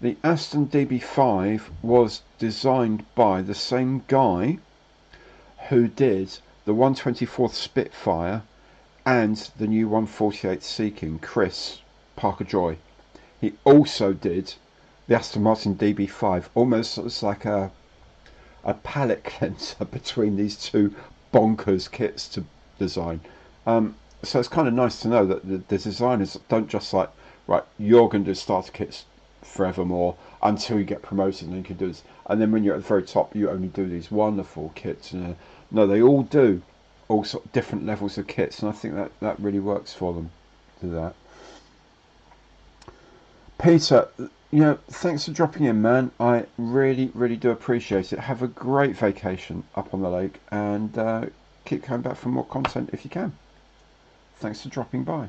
S1: the Aston DB5 was designed by the same guy who did the 124th Spitfire and the new 148 Sea King, Chris Parker-Joy. He also did the Aston Martin DB5, almost as like a palette cleanser between these two bonkers kits to design. So it's kind of nice to know that the designers don't just like, right, you're going to do starter kits forevermore until you get promoted and then you can do this. And then when you're at the very top, you only do these wonderful kits. No, they all do all sort of different levels of kits, and I think that really works for them to do that. Peter, thanks for dropping in, man. I really, really do appreciate it. Have a great vacation up on the lake, and keep coming back for more content if you can. Thanks for dropping by.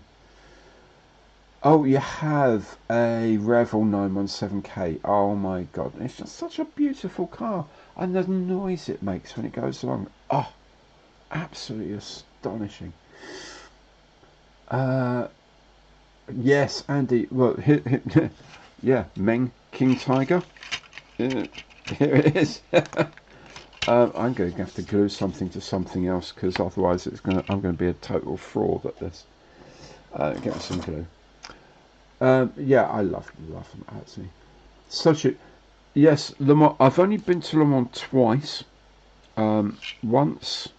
S1: Oh, you have a Revell 917K. Oh my god, it's just such a beautiful car, and the noise it makes when it goes along. Oh, absolutely astonishing. Yes, Andy. Well, yeah, Meng King Tiger. Yeah, here it is. I'm going to have to glue something to something else, because otherwise I'm going to be a total fraud at this. Get me some glue. Yeah, I love them actually. Yes, Le Mans. I've only been to Le Mans twice. Once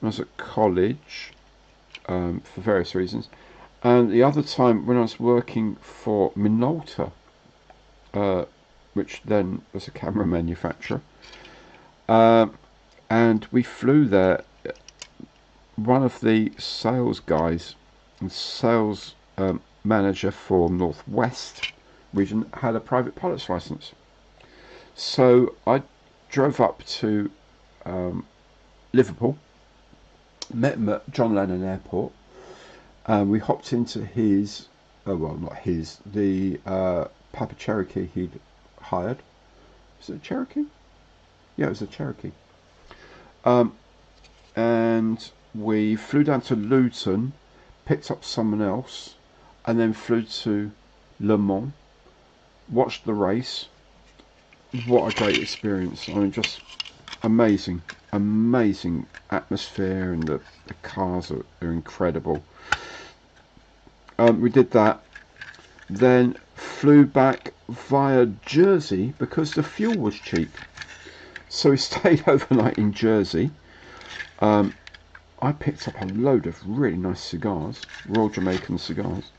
S1: when I was at college, for various reasons, and the other time when I was working for Minolta, which then was a camera manufacturer, and we flew there. One of the sales guys and sales manager for Northwest region had a private pilot's license, so I drove up to Liverpool, met him at John Lennon Airport. We hopped into his, the Papa Cherokee he'd hired. Was it a Cherokee? Yeah, it was a Cherokee. And we flew down to Luton, picked up someone else, and then flew to Le Mans, watched the race. What a great experience. I mean, just amazing atmosphere, and the cars are incredible. We did that, then flew back via Jersey because the fuel was cheap. So we stayed overnight in Jersey. I picked up a load of really nice cigars, Royal Jamaican cigars.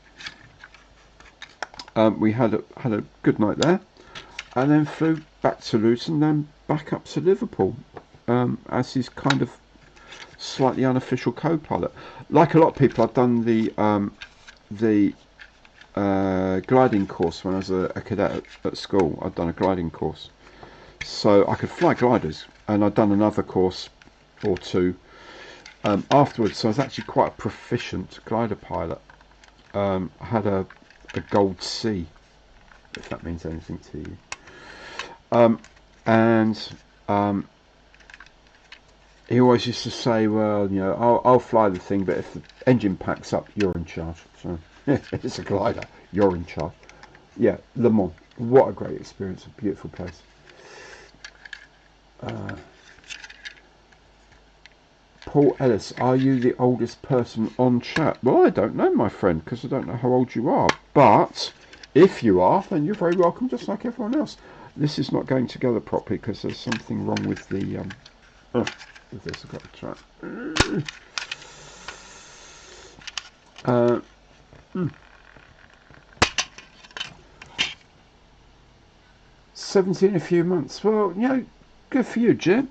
S1: We had a good night there, and then flew back to Luton, then back up to Liverpool. as his kind of slightly unofficial co-pilot. Like a lot of people, I've done the gliding course when I was a cadet at school. I'd done a gliding course, so I could fly gliders, and I'd done another course or two afterwards. So I was actually quite a proficient glider pilot. I had a gold C, if that means anything to you. He always used to say, well, you know, I'll fly the thing, but if the engine packs up, you're in charge. So it's a glider, you're in charge. Yeah, Le Mans, what a great experience, a beautiful place. Paul Ellis, are you the oldest person on chat? Well, I don't know, my friend, because I don't know how old you are. But if you are, then you're very welcome, just like everyone else. This is not going together properly because there's something wrong with the with this. I've got to try. 17 a few months. Well, you know, good for you, Jim.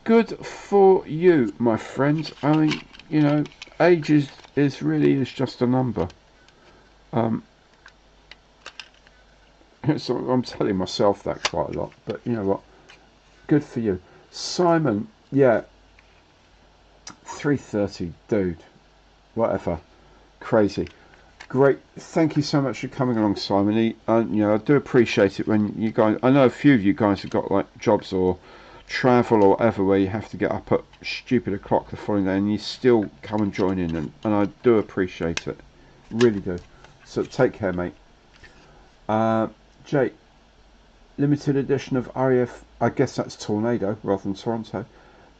S1: Good for you, my friend. I mean, you know, age is really just a number. So I'm telling myself that quite a lot, but you know what? Good for you, Simon. Yeah, 3:30, dude. Whatever, crazy. Great. Thank you so much for coming along, Simon. You know, I do appreciate it when you guys. I know a few of you guys have got like jobs or travel or whatever where you have to get up at stupid o'clock the following day, and you still come and join in, and I do appreciate it, really do. So take care, mate. Jake, limited edition of RAF. I guess that's Tornado rather than Toronto.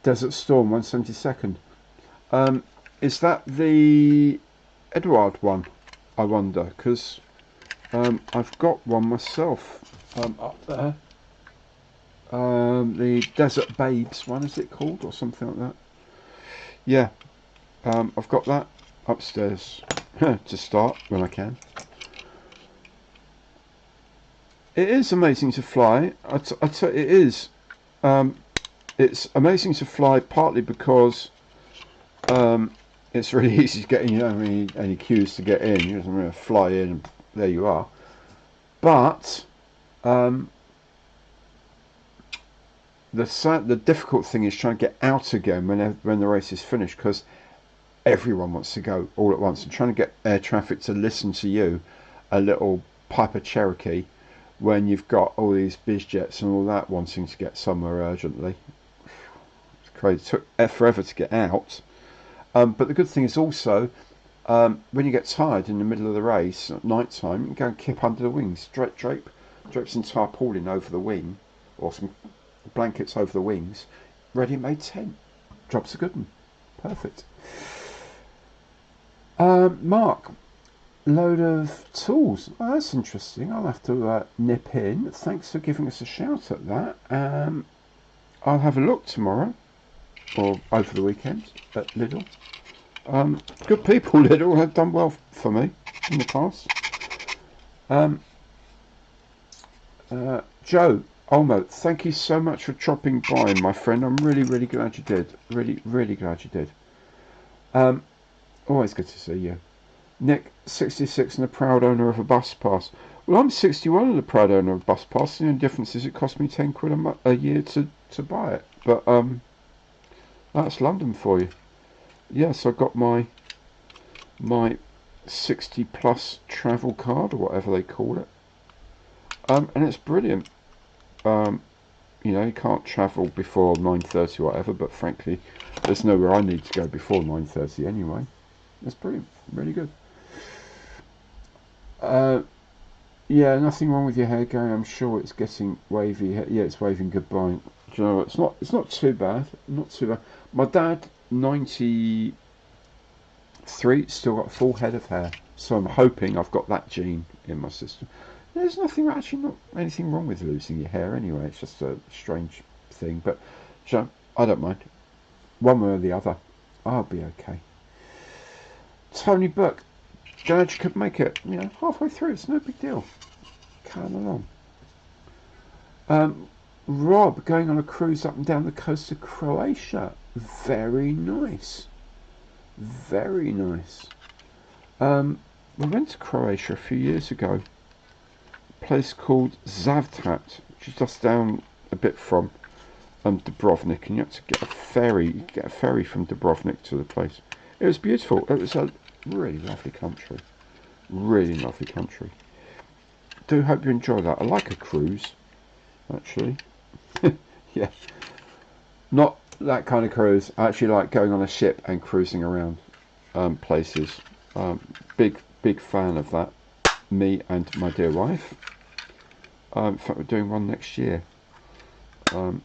S1: Desert Storm 172nd. Is that the Edward one? I wonder, because I've got one myself up there. The Desert Babes one, is it called, or something like that? Yeah, I've got that upstairs to start when I can. It is amazing to fly. It is. It's amazing to fly partly because it's really easy to get in. You don't need any queues to get in. You just really fly in, and there you are. But the difficult thing is trying to get out again when the race is finished, because everyone wants to go all at once, and trying to get air traffic to listen to you, a little Piper Cherokee, when you've got all these biz jets and all that wanting to get somewhere urgently. It's crazy. It took forever to get out. But the good thing is also, when you get tired in the middle of the race at night time, you can go and kip under the wings, drape some tarpaulin over the wing, or some blankets over the wings, ready-made tent. Job's a good one. Perfect. Mark, load of tools. Oh, that's interesting. I'll have to nip in. Thanks for giving us a shout at that. I'll have a look tomorrow or over the weekend at Lidl. Good people, Lidl have done well for me in the past. Joe Olmo, thank you so much for dropping by, my friend. I'm really glad you did. Really glad you did. Always good to see you. Nick, 66 and a proud owner of a bus pass. Well, I'm 61 and a proud owner of a bus pass. The only difference is it cost me 10 quid a year to buy it. But that's London for you. Yes, I got my 60 plus travel card, or whatever they call it. And it's brilliant. You know, you can't travel before 9:30 or whatever, but frankly, there's nowhere I need to go before 9:30 anyway. It's brilliant, really good. Yeah, nothing wrong with your hair, Gary. I'm sure it's getting wavy. Yeah, it's waving goodbye. Do you know what? It's not too bad. Not too bad. My dad, 93, still got a full head of hair. So I'm hoping I've got that gene in my system. There's not anything wrong with losing your hair anyway. It's just a strange thing. But you know, I don't mind. One way or the other, I'll be okay. Tony Burke, glad you could make it. You know, halfway through, it's no big deal. Come along. Rob going on a cruise up and down the coast of Croatia. Very nice. Very nice. We went to Croatia a few years ago. A place called Zavtrat, which is just down a bit from Dubrovnik, and you had to get a ferry. You get a ferry from Dubrovnik to the place. It was beautiful. It was a really lovely country. Really lovely country. Do hope you enjoy that. I like a cruise, actually. Yeah, not that kind of cruise. I actually like going on a ship and cruising around places. Big fan of that. Me and my dear wife. In fact, we're doing one next year. But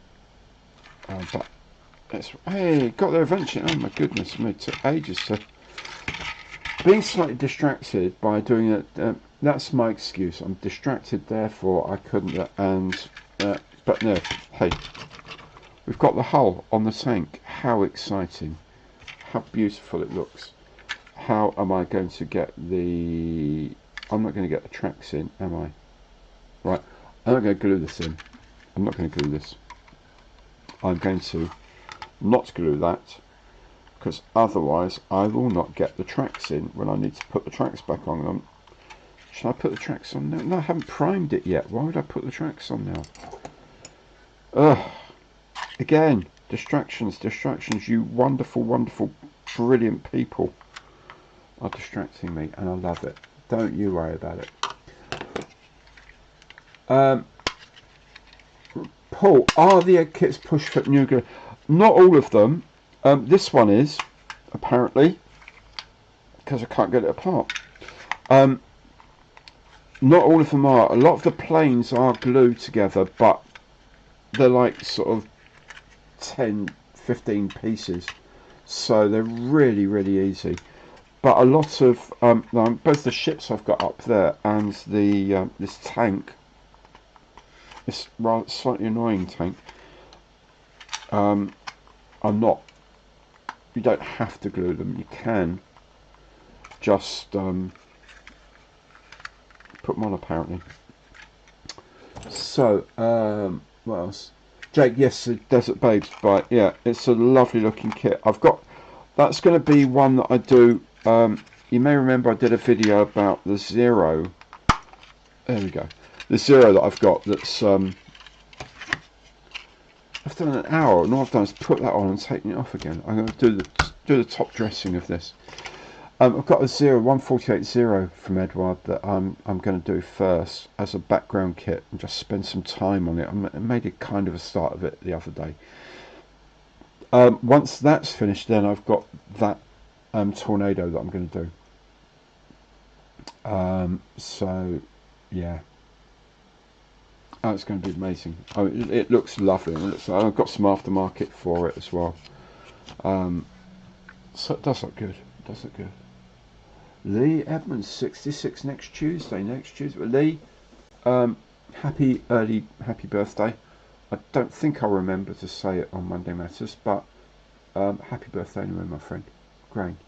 S1: it's, hey, got there eventually. Oh my goodness me, it took ages to. Being slightly distracted by doing it. That's my excuse. I'm distracted, therefore I couldn't. But no, hey, we've got the hull on the tank. How exciting! How beautiful it looks. How am I going to get the? I'm not going to get the tracks in, am I? Right, I'm not going to glue this in. I'm not going to glue this. I'm going to not glue that, because otherwise I will not get the tracks in when I need to put the tracks back on them. Should I put the tracks on now? No, I haven't primed it yet. Why would I put the tracks on now? Ugh. Again, distractions. You wonderful, wonderful, brilliant people are distracting me, and I love it. Don't you worry about it. Paul, are the egg kits push fit new glue? Not all of them. This one is, apparently, because I can't get it apart. Not all of them are. A lot of the planes are glued together, but they're like sort of 10, 15 pieces. So they're really, really easy. But a lot of, both the ships I've got up there and the this tank, this rather slightly annoying tank, are not. You don't have to glue them. You can just put them on, apparently. So, what else? Jake, yes, the Desert Babes, but yeah, it's a lovely looking kit. I've got, that's going to be one that I do. You may remember I did a video about the Zero. There we go. The Zero that I've got. That's I've done an hour, and all I've done is put that on and taken it off again. I'm going to do the top dressing of this. I've got a 148 Zero from Eduard that I'm going to do first as a background kit and just spend some time on it. I made it kind of a start of it the other day. Once that's finished, then I've got that Tornado that I'm going to do. So yeah, it's going to be amazing. It looks lovely. I've got some aftermarket for it as well. So it does look good. It does look good. Lee Edmonds, 66 next Tuesday. Lee, happy birthday. I don't think I'll remember to say it on Monday Matters, but happy birthday anyway, my friend. Grain.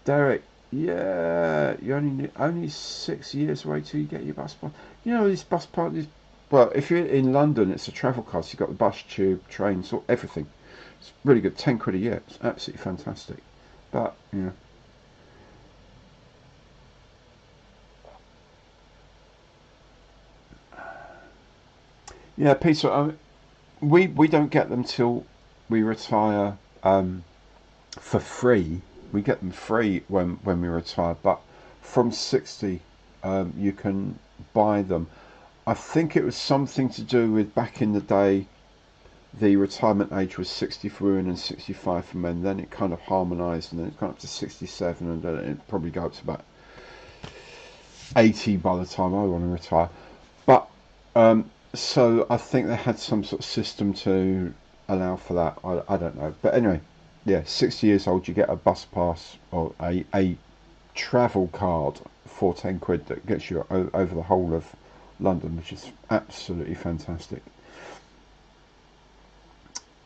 S1: Derek, yeah, you're only 6 years away till you get your bus pass. You know, these bus passes. Well, if you're in London, it's a travel card. So you've got the bus, tube, train, so everything. It's really good. 10 quid a year. It's absolutely fantastic. But you know. Yeah, Peter, we don't get them till we retire for free. We get them free when we retire, but from 60 you can buy them. I think it was something to do with back in the day the retirement age was 60 for women and 65 for men. Then it kind of harmonised, and then it's gone up to 67, and then it probably go up to about 80 by the time I want to retire. But so I think they had some sort of system to allow for that. I don't know. But anyway, yeah, 60 years old, you get a bus pass or a travel card for 10 quid that gets you over the whole of London, which is absolutely fantastic.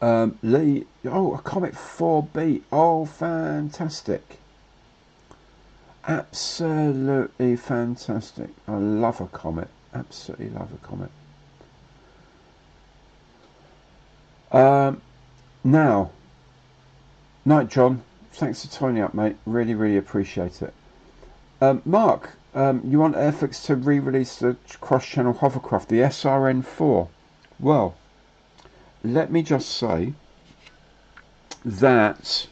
S1: Lee, oh, a Comet 4B. Oh, fantastic. Absolutely fantastic. I love a Comet. Absolutely love a Comet. Um, now, night, John. Thanks for toning up, mate. Really, really appreciate it. Mark, you want Airfix to re-release the cross-channel hovercraft, the SRN4? Well, let me just say that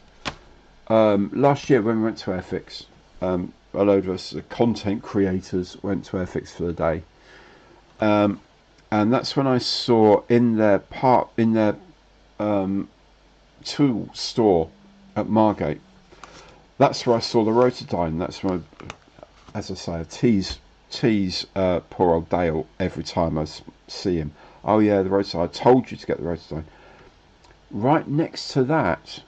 S1: last year when we went to Airfix, a load of us, the content creators, went to Airfix for the day, and that's when I saw in their tool store at Margate. That's where I saw the Rotodyne. That's where, as I say, I tease poor old Dale every time I see him. Oh yeah, the Rotodyne. I told you to get the Rotodyne. Right next to that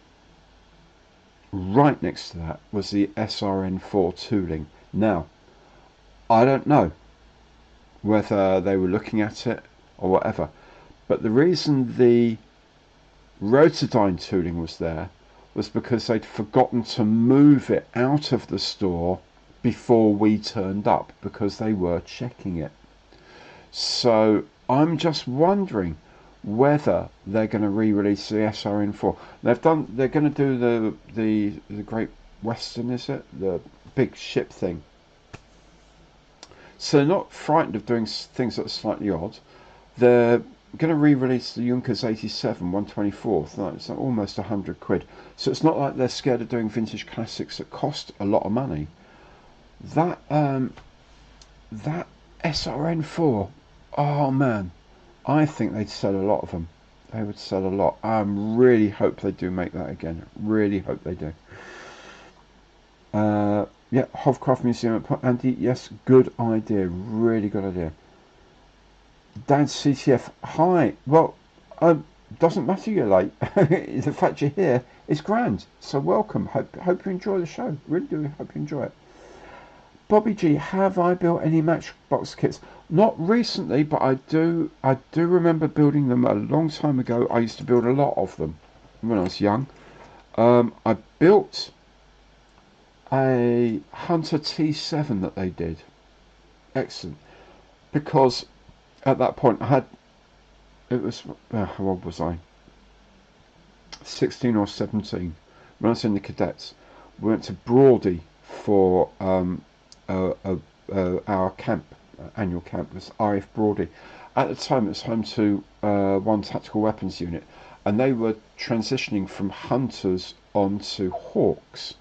S1: was the SRN4 tooling. Now, I don't know whether they were looking at it or whatever, but the reason the Rotodyne tooling was there was because they'd forgotten to move it out of the store before we turned up, because they were checking it. So I'm just wondering whether they're going to re-release the SRN4. They're going to do the Great Western, is it? The big ship thing. So they're not frightened of doing things that are slightly odd. They're going to re-release the Junkers 87 124th. It's almost £100. So it's not like they're scared of doing vintage classics that cost a lot of money. That SRN4, oh man, I think they'd sell a lot of them. They would sell a lot. I really hope they do make that again. Really hope they do. Yeah, Hovcraft Museum at Andy. Yes, good idea. Really good idea. Dan CTF. Hi. Well, doesn't matter you're late. The fact you're here is grand. So welcome. Hope you enjoy the show. Really do hope you enjoy it. Bobby G, have I built any Matchbox kits? Not recently, but I do remember building them a long time ago. I used to build a lot of them when I was young. I built a Hunter T7 that they did. Excellent. Because at that point how old was I? 16 or 17. When I was in the cadets, we went to Broady for our camp, annual camp. Was RAF Broady. At the time, it was home to 1 Tactical Weapons Unit, and they were transitioning from Hunters onto Hawks.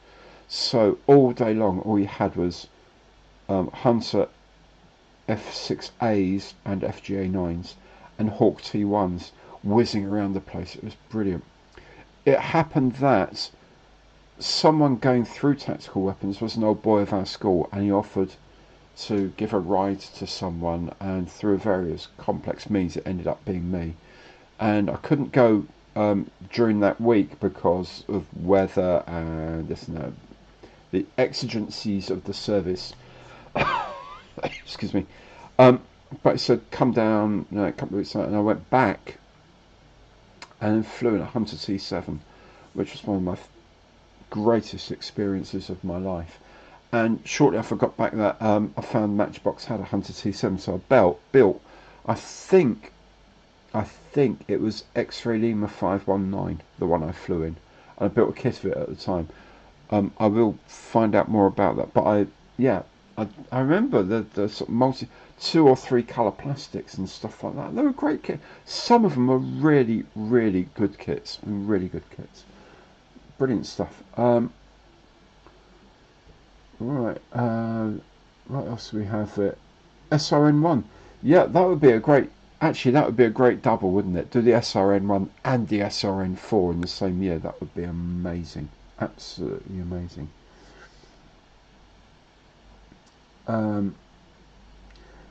S1: So all day long, all you had was Hunter F6As and FGA9s and Hawk T1s whizzing around the place. It was brilliant. It happened that someone going through tactical weapons was an old boy of our school, and he offered to give a ride to someone, and through various complex means it ended up being me. And I couldn't go during that week because of weather and this and that, the exigencies of the service. Excuse me. But it said come down a couple of weeks later, and I went back and flew in a Hunter T7, which was one of my greatest experiences of my life. And shortly after I got back that I found Matchbox had a Hunter T7, so I built I think it was X-Ray Lima 519, the one I flew in, and I built a kit of it at the time. I will find out more about that, but I remember the sort of 2 or 3 colour plastics and stuff like that. They were great kits. Some of them were really, really good kits. Really good kits. Brilliant stuff. Right. What else do we have there? SRN1. Yeah, that would be a great. Actually, that would be a great double, wouldn't it? Do the SRN1 and the SRN4 in the same year. That would be amazing. Absolutely amazing.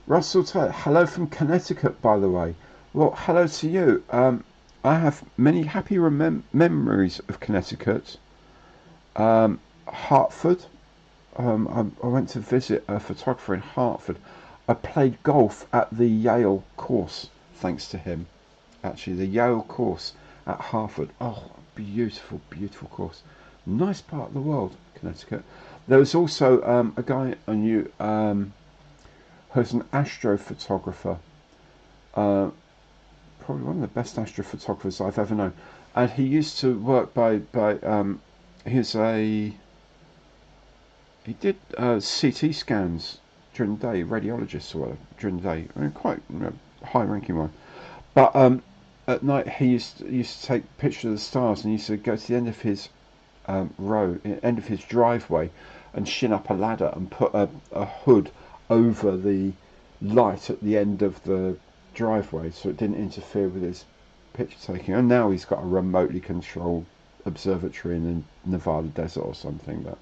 S1: Russell Taylor, hello from Connecticut, by the way. Well, hello to you. I have many happy memories of Connecticut. Hartford. I went to visit a photographer in Hartford. I played golf at the Yale course, thanks to him. Actually, the Yale course at Hartford. Oh, beautiful, beautiful course. Nice part of the world, Connecticut. There was also a guy I knew who's an astrophotographer. probably one of the best astrophotographers I've ever known. And he used to work he did CT scans during the day, radiologists or whatever, during the day. I mean, quite high ranking one. But at night he used to take pictures of the stars, and he used to go to the end of his end of his driveway, and shin up a ladder and put a hood over the light at the end of the driveway so it didn't interfere with his picture taking. And now he's got a remotely controlled observatory in the Nevada desert or something. But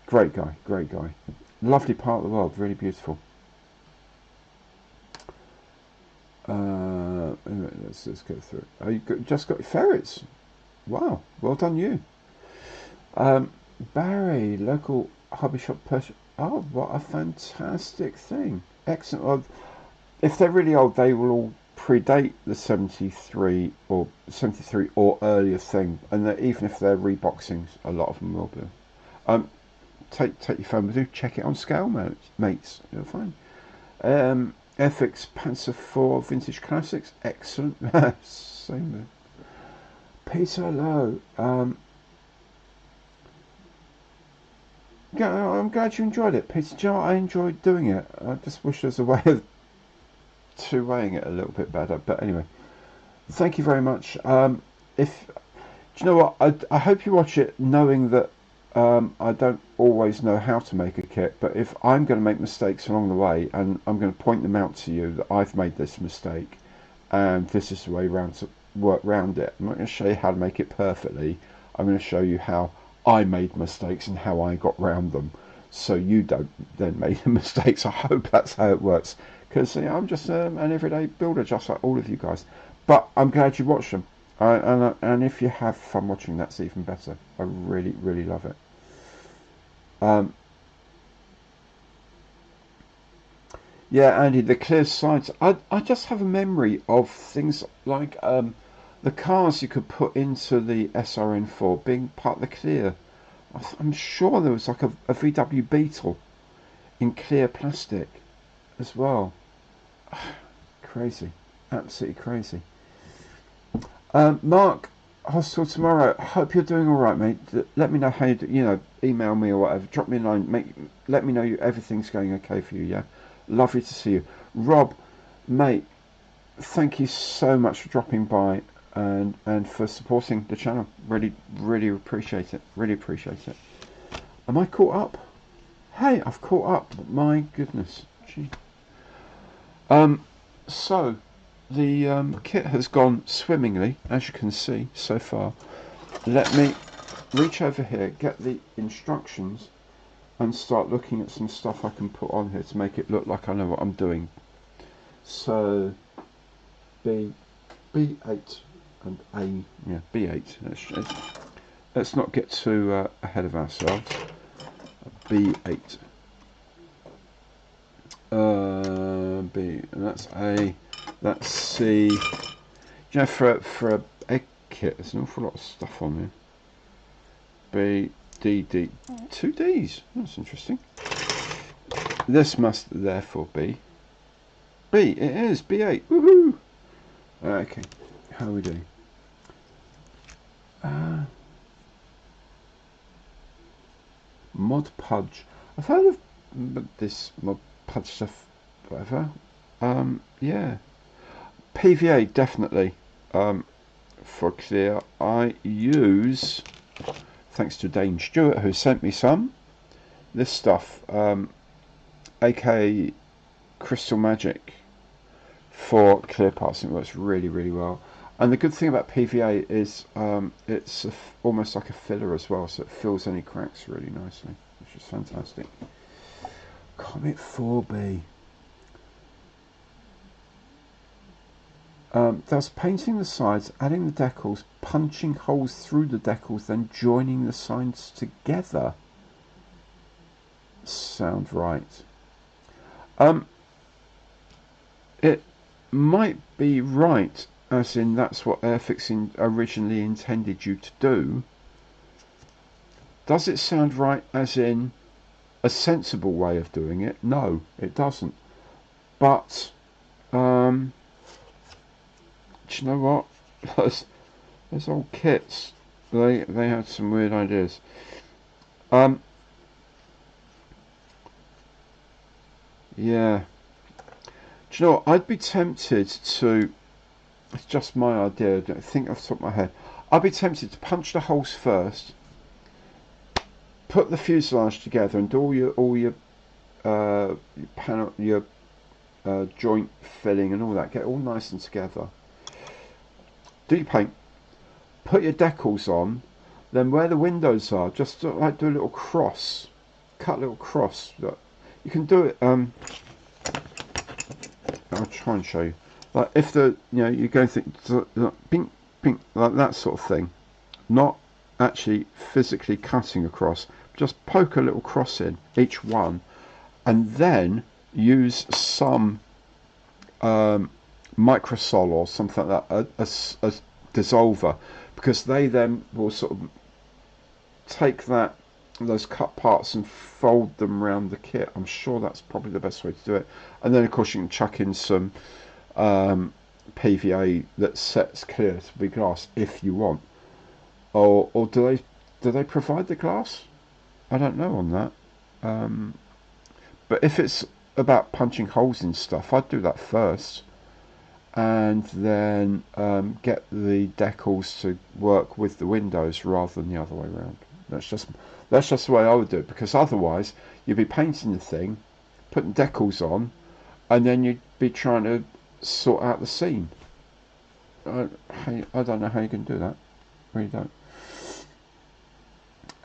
S1: great guy, lovely part of the world, really beautiful. Anyway, let's go through it. Oh, just got ferrets. Wow, well done you. Barry, local hobby shop person. Oh, what a fantastic thing. Excellent. Well, if they're really old, they will all predate the 73 or earlier thing. And even if they're reboxings, a lot of them will be. Take your phone with you. Check it on scale, mates. You'll find. FX Panzer IV Vintage Classics. Excellent. Same there. Peter Lowe. I'm glad you enjoyed it, Peter. Do you know what? I enjoyed doing it. I just wish there was a way of two-weighing it a little bit better. But anyway, thank you very much. Do you know what? I hope you watch it knowing that I don't always know how to make a kit, but if I'm going to make mistakes along the way, and I'm going to point them out to you that I've made this mistake, and this is the way around to work around it. I'm not going to show you how to make it perfectly. I'm going to show you how I made mistakes and how I got round them, so you don't then make the mistakes. I hope that's how it works, because I'm just an everyday builder, just like all of you guys. But I'm glad you watched them, and if you have fun watching, that's even better. I really love it. Yeah, Andy, the clear sides. I just have a memory of things like the cars you could put into the SRN4 being part of the clear. I'm sure there was like a VW Beetle in clear plastic as well. Crazy, absolutely crazy. Mark, Hostel tomorrow. Hope you're doing all right, mate. Let me know how you do. Email me or whatever. Drop me a line. Let me know everything's going okay for you. Yeah, lovely to see you, Rob, mate. Thank you so much for dropping by and for supporting the channel. Really appreciate it. Really appreciate it. Am I caught up? Hey, I've caught up. My goodness. Gee. So the kit has gone swimmingly, as you can see so far. Let me reach over here, get the instructions, and start looking at some stuff I can put on here to make it look like I know what I'm doing. So B8 and A, yeah, B8. Let's not get too ahead of ourselves. B8. B, and that's A, that's C. You know, for a egg kit, there's an awful lot of stuff on here. B, D, D. 2 Ds. That's interesting. This must therefore be B. It is B8. Woohoo! Okay, how are we doing? Mod Podge. I've heard of this Mod Podge stuff, whatever. Yeah. PVA, definitely. For clear, I use, thanks to Dane Stewart, who sent me some, this stuff, aka Crystal Magic, for clear parts. It works really well. And the good thing about PVA is it's almost like a filler as well, so it fills any cracks really nicely, which is fantastic. Comet 4B. Thus painting the sides, adding the decals, punching holes through the decals, then joining the sides together. Sound right. It might be right, as in that's what Airfix originally intended you to do. Does it sound right as in a sensible way of doing it? No, it doesn't. But Do you know what? Those old kits, they had some weird ideas. Um, yeah. Do you know what? I'd be tempted to. It's just my idea. I don't think off the top of my head. I'd be tempted to punch the holes first, put the fuselage together, and do your panel, your joint filling and all that. Get it all nice and together. Do your paint. Put your decals on. Then where the windows are, just do a little cross. Cut a little cross. You can do it. I'll try and show you. Like if you're going to think pink, pink, like that sort of thing. Not actually physically cutting across. Just poke a little cross in each one, and then use some microsol or something like that, a dissolver, because they then will sort of take those cut parts and fold them around the kit. I'm sure that's probably the best way to do it. And then of course you can chuck in some PVA that sets clear to be glass if you want. Or do they provide the glass? I don't know on that. But if it's about punching holes in stuff, I'd do that first, and then get the decals to work with the windows rather than the other way around. That's just the way I would do it, because otherwise you'd be painting the thing, putting decals on, and then you'd be trying to sort out the seam. I don't know how you can do that. I really don't.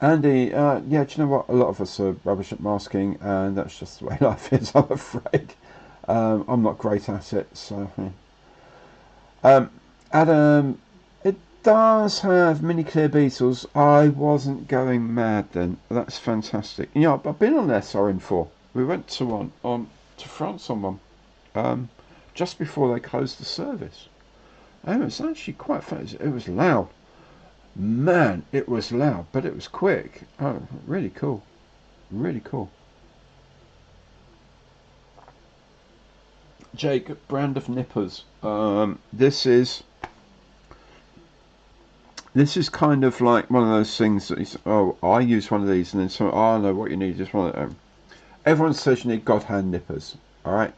S1: Andy, yeah, do you know what? A lot of us are rubbish at masking, and that's just the way life is, I'm afraid. I'm not great at it, so. Adam, it does have mini clear beetles. I wasn't going mad then. That's fantastic. You know, I've been on SRN4. We went to one to France on one, just before they closed the service. And it was actually quite fun. It was loud. Man, it was loud, but it was quick. Oh, really cool. Really cool. Jake, brand of nippers. This is kind of like one of those things that is, oh, I use one of these, and then so, oh, I know what you need, just one of them. Everyone says you need God hand nippers, alright?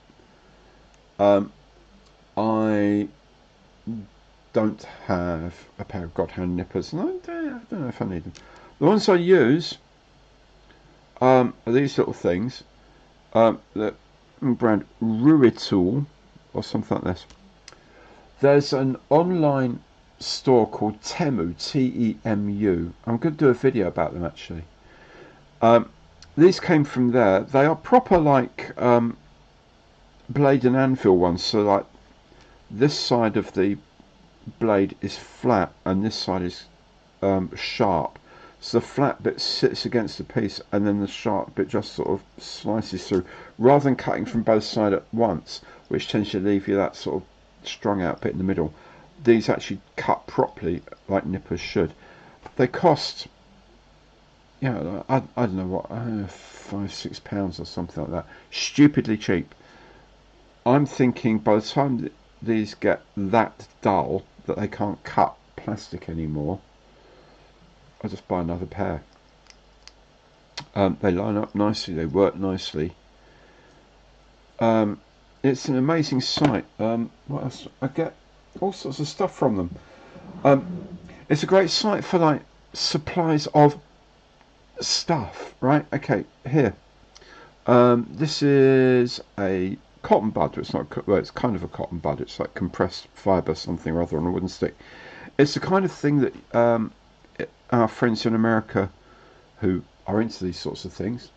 S1: I don't have a pair of God hand nippers, and I don't know if I need them. The ones I use are these little things, the brand Ruitul, or something like this. There's an online store called Temu, Temu. I'm going to do a video about them actually. These came from there. They are proper like blade and anvil ones. So like this side of the blade is flat and this side is sharp. So the flat bit sits against the piece and then the sharp bit just sort of slices through, rather than cutting from both sides at once, which tends to leave you that sort of strung out bit in the middle. These actually cut properly like nippers should. They cost, I don't know what, £5-6 or something like that. Stupidly cheap. I'm thinking by the time these get that dull that they can't cut plastic anymore, I'll just buy another pair. They line up nicely, they work nicely. It's an amazing site. What else? I get all sorts of stuff from them. It's a great site for like supplies of stuff, right? Okay, here. This is a cotton bud. It's not. Well, it's kind of a cotton bud. It's like compressed fibre, something or other, on a wooden stick. It's the kind of thing that our friends in America who are into these sorts of things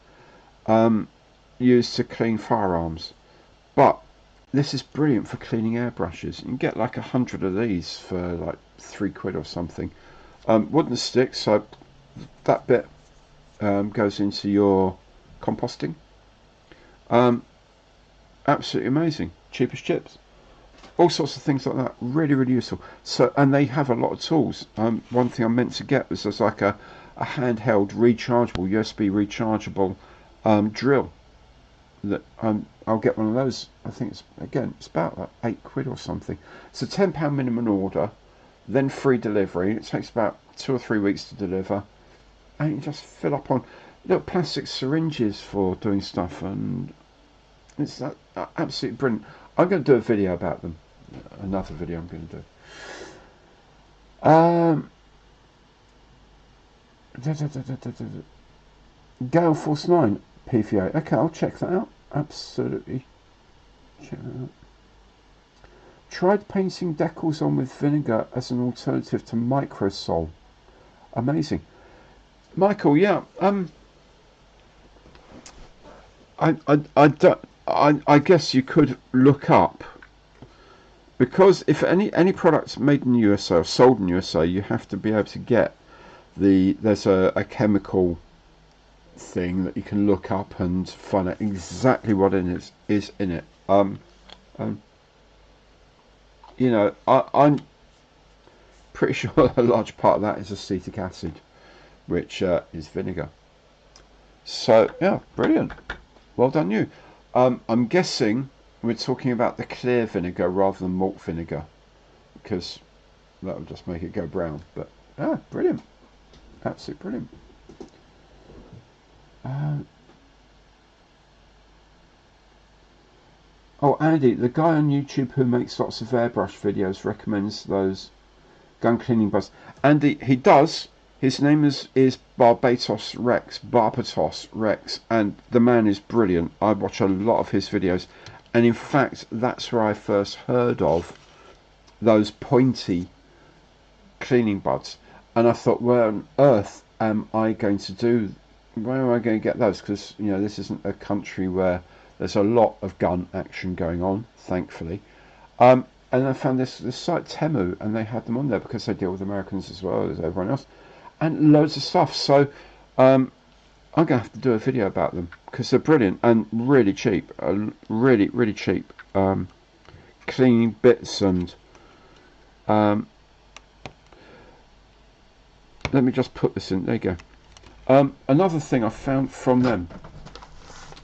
S1: use to clean firearms. But this is brilliant for cleaning airbrushes. You can get like 100 of these for like £3 or something. Wooden stick, so that bit goes into your composting. Absolutely amazing. Cheap as chips. All sorts of things like that. Really, really useful. So, and they have a lot of tools. One thing I meant to get was there's like a handheld rechargeable, USB rechargeable drill. that I'll get one of those. I think it's about like £8 or something. It's a £10 minimum order, then free delivery. It takes about 2 or 3 weeks to deliver, and you just fill up on little plastic syringes for doing stuff, and it's absolutely brilliant. I'm going to do a video about them. Another video I'm going to do. Gale Force 9 PVA. Okay, I'll check that out. Absolutely. Check that out. Tried painting decals on with vinegar as an alternative to Microsol. Amazing. Michael, yeah. I guess you could look up, because if any products made in the USA or sold in the USA, you have to be able to get there's a chemical thing that you can look up and find out exactly what is in it. You know, I'm pretty sure a large part of that is acetic acid, which is vinegar. So yeah, brilliant. Well done you. I'm guessing we're talking about the clear vinegar rather than malt vinegar, because that would just make it go brown. But brilliant. Absolutely brilliant. Oh, Andy, the guy on YouTube who makes lots of airbrush videos recommends those gun cleaning buds. Andy, he does. His name is Barbatos Rex, and the man is brilliant. I watch a lot of his videos, and in fact, that's where I first heard of those pointy cleaning buds. And I thought, where on earth am I going to do? Where am I going to get those? Because you know, this isn't a country where there's a lot of gun action going on, thankfully. And I found this site Temu, and they had them on there because they deal with Americans as well as everyone else, and loads of stuff. So I'm going to have to do a video about them because they're brilliant and really cheap, really cheap. Cleaning bits and let me just put this in. There you go. Another thing I found from them,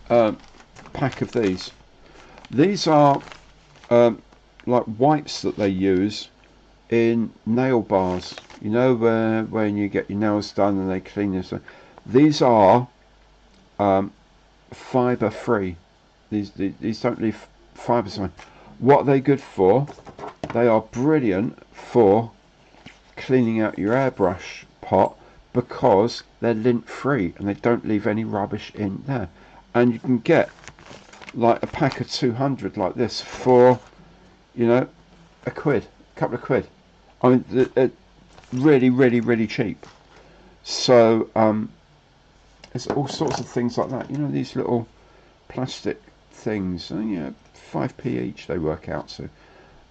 S1: pack of these. These are like wipes that they use in nail bars. You know, when you get your nails done and they clean this. These are fibre free. These don't leave fibres on. What are they good for? They are brilliant for cleaning out your airbrush pot because they're lint free and they don't leave any rubbish in there. And you can get like a pack of 200 like this for, you know, a couple of quid. I mean, they're really cheap. So there's all sorts of things like that. You know, these little plastic things, and, you know, 5p each they work out to.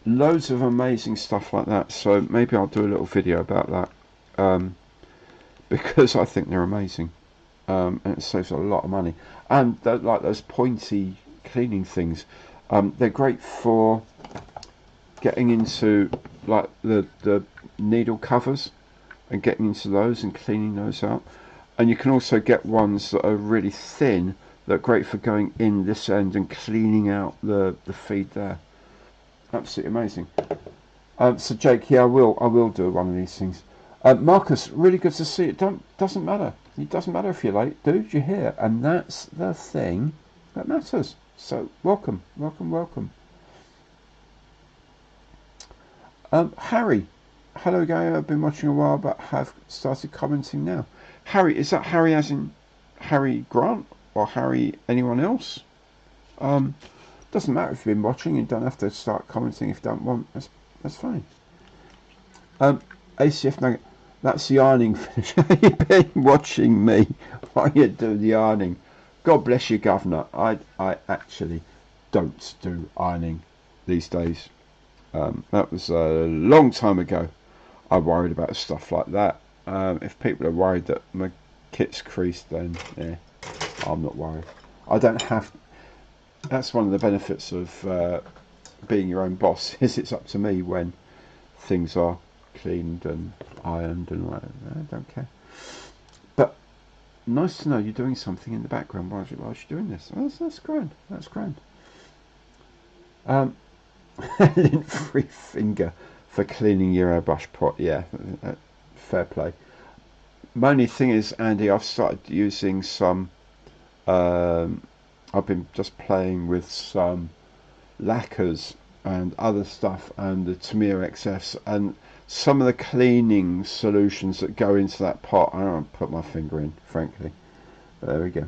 S1: Loads of amazing stuff like that. So maybe I'll do a little video about that because I think they're amazing, and it saves a lot of money. And like those pointy cleaning things, they're great for getting into like the needle covers and getting into those and cleaning those out. And you can also get ones that are really thin that are great for going in this end and cleaning out the feed there. Absolutely amazing. So Jake, yeah, I will do one of these things. Marcus, really good to see you. Doesn't matter. It doesn't matter if you're late, dude. You're here, and that's the thing that matters. So welcome. Harry, hello guy. I've been watching a while, but have started commenting now. Harry, is that Harry as in Harry Grant or Harry anyone else? Doesn't matter if you've been watching. You don't have to start commenting if you don't want. That's fine. ACF Nugget, that's the ironing finish. You've been watching me while you do the ironing. God bless you, Governor. I actually don't do ironing these days. That was a long time ago. I worried about stuff like that. If people are worried that my kit's creased, then yeah, I'm not worried. I don't have. That's one of the benefits of being your own boss. Is it's up to me when things are cleaned and ironed and whatever. I don't care. But nice to know you're doing something in the background while you're doing this. That's grand. That's grand. Lint-free finger for cleaning your airbrush pot. Yeah, fair play. My only thing is, Andy, I've started using some. I've been just playing with some lacquers and other stuff, and the Tamiya XFs, and some of the cleaning solutions that go into that pot. I don't put my finger in, frankly. There we go.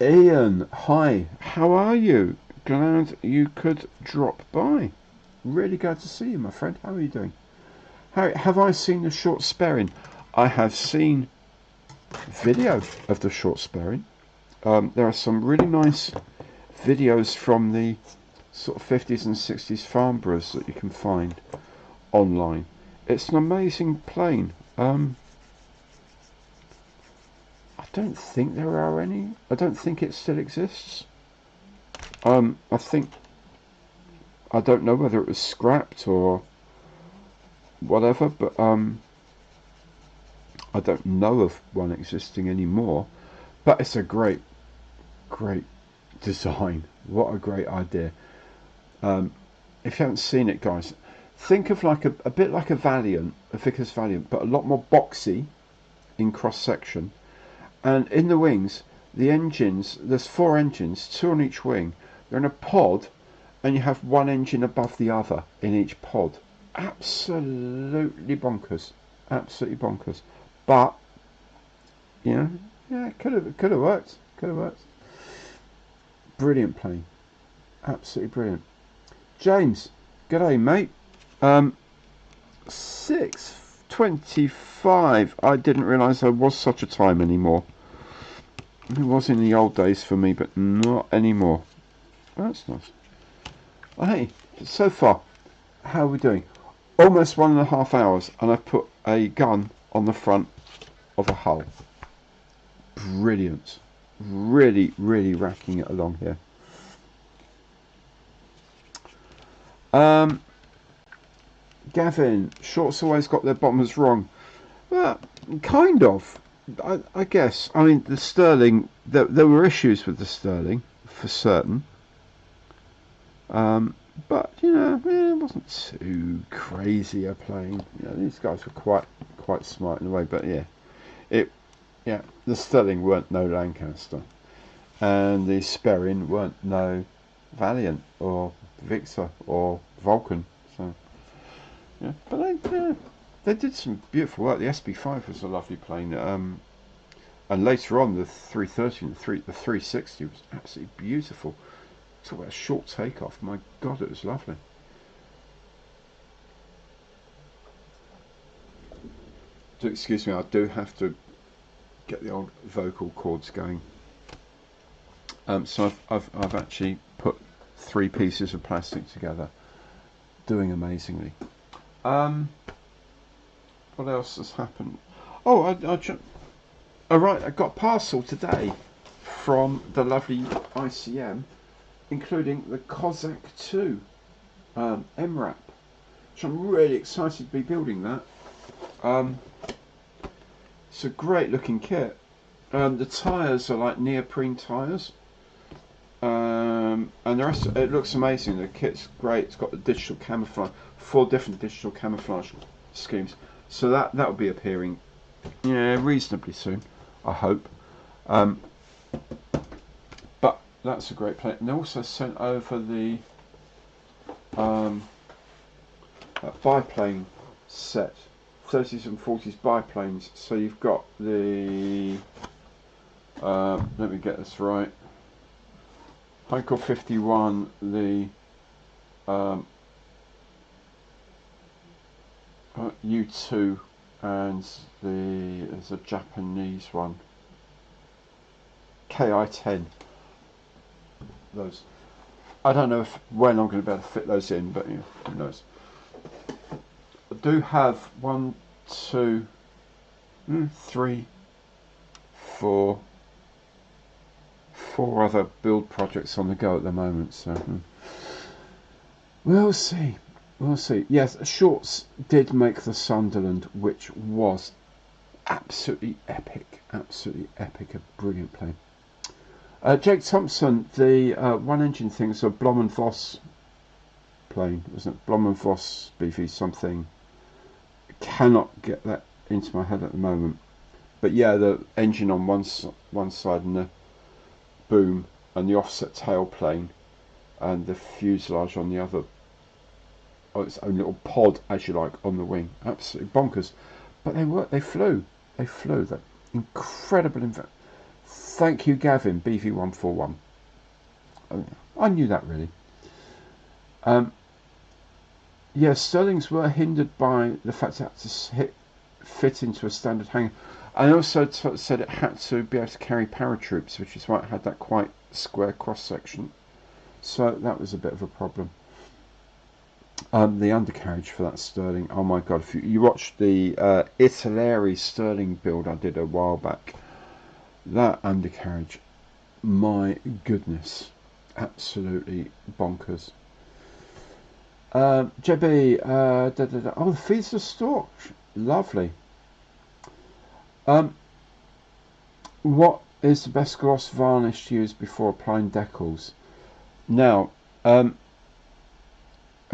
S1: Ian, hi. How are you? Glad you could drop by. Really glad to see you, my friend. How are you doing? Have I seen the short sparing? I have seen video of the short sparing. There are some really nice videos from the sort of 50s and 60s Farnboroughs that you can find online. It's an amazing plane. I don't think there are any. I don't think it still exists. I don't know whether it was scrapped or whatever, but I don't know of one existing anymore. But it's a great design. What a great idea. If you haven't seen it, guys, think of like a bit like a Valiant, a Vickers Valiant, but a lot more boxy in cross section. And in the wings, the engines, there's 4 engines, 2 on each wing. They're in a pod, and you have one engine above the other in each pod. Absolutely bonkers. Absolutely bonkers. But, you know, yeah, it could have worked. Could have worked. Brilliant plane. Absolutely brilliant. James, g'day, mate. 6:25. I didn't realise there was such a time anymore. It was in the old days for me, but not anymore. That's nice. Oh, hey, so far, how are we doing? Almost 1.5 hours, and I've put a gun on the front of a hull. Brilliant. Really, really racking it along here. Gavin, shorts always got their bottoms wrong. Well, kind of. I guess. I mean, the Sterling, there were issues with the Sterling, for certain. But, you know, it wasn't too crazy a plane. You know, these guys were quite smart in a way, but yeah. The Sterling weren't no Lancaster. And the Sperrin weren't no Valiant or Victor or Vulcan. So, yeah. But they did some beautiful work. The SB5 was a lovely plane. And later on, the 330 and the 360 was absolutely beautiful. Talk about a short takeoff. My God, it was lovely. Excuse me, I do have to get the old vocal cords going. So I've actually put 3 pieces of plastic together, doing amazingly. What else has happened? Oh, right, I got a parcel today from the lovely ICM, including the Cossack 2 MRAP, which I'm really excited to be building that. It's a great looking kit. The tyres are like neoprene tyres, and the rest it looks amazing. The kit's great. It's got the digital camouflage, 4 different digital camouflage schemes. So that will be appearing, yeah, reasonably soon, I hope. But that's a great plane. And they also sent over the biplane set, 30s and 40s biplanes. So you've got the let me get this right. Heinkel 51, the U2, and there's a Japanese one, KI-10. Those, I don't know when I'm going to be able to fit those in, but you know, who knows. I do have 1, 2, 3, 4 other build projects on the go at the moment, so we'll see. We'll see. Yes, Shorts did make the Sunderland, which was absolutely epic, a brilliant plane. Jake Thompson, the one engine thing, so Blom and Voss plane, wasn't it? Blom and Voss BV something. Cannot get that into my head at the moment. But yeah, the engine on one side and the boom and the offset tail plane and the fuselage on the other, or its own little pod, as you like, on the wing. Absolutely bonkers. But they flew. That incredible. Thank you, Gavin, BV141. I knew that really. Yeah, Stirlings were hindered by the fact it had to fit into a standard hangar. I also said it had to be able to carry paratroops, which is why it had that quite square cross section. So that was a bit of a problem. The undercarriage for that Stirling, oh my god, if you watched the Italeri Stirling build I did a while back, that undercarriage, my goodness, absolutely bonkers. JB, oh, the feeds are Storch, lovely. What is the best gloss varnish to use before applying decals? Now, a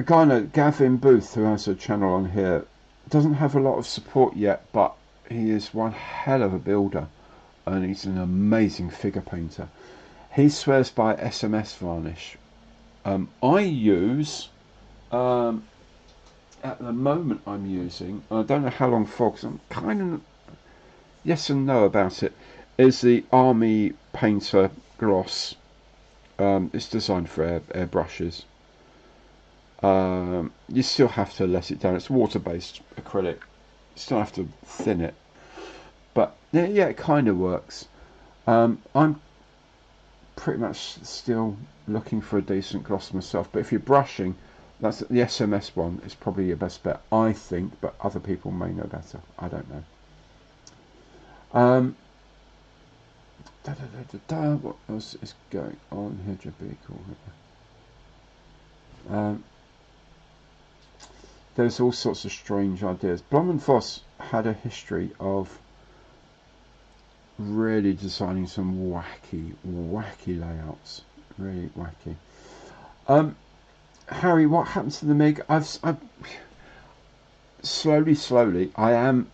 S1: guy named Gavin Booth, who has a channel on here, doesn't have a lot of support yet, but he is one hell of a builder and he's an amazing figure painter. He swears by SMS varnish. I use, at the moment I'm using, I don't know how long for because I'm kind of yes and no about it, is the Army Painter gloss. It's designed for airbrushes. You still have to let it down. It's water-based acrylic. You still have to thin it, but yeah, it kind of works. I'm pretty much still looking for a decent gloss myself, but if you're brushing, that's the SMS one is probably your best bet, I think, but other people may know better. I don't know. What else is going on here, JB? There's all sorts of strange ideas. Blom and Voss had a history of really designing some wacky layouts. Really wacky. Harry, what happened to the MiG? I've slowly, I am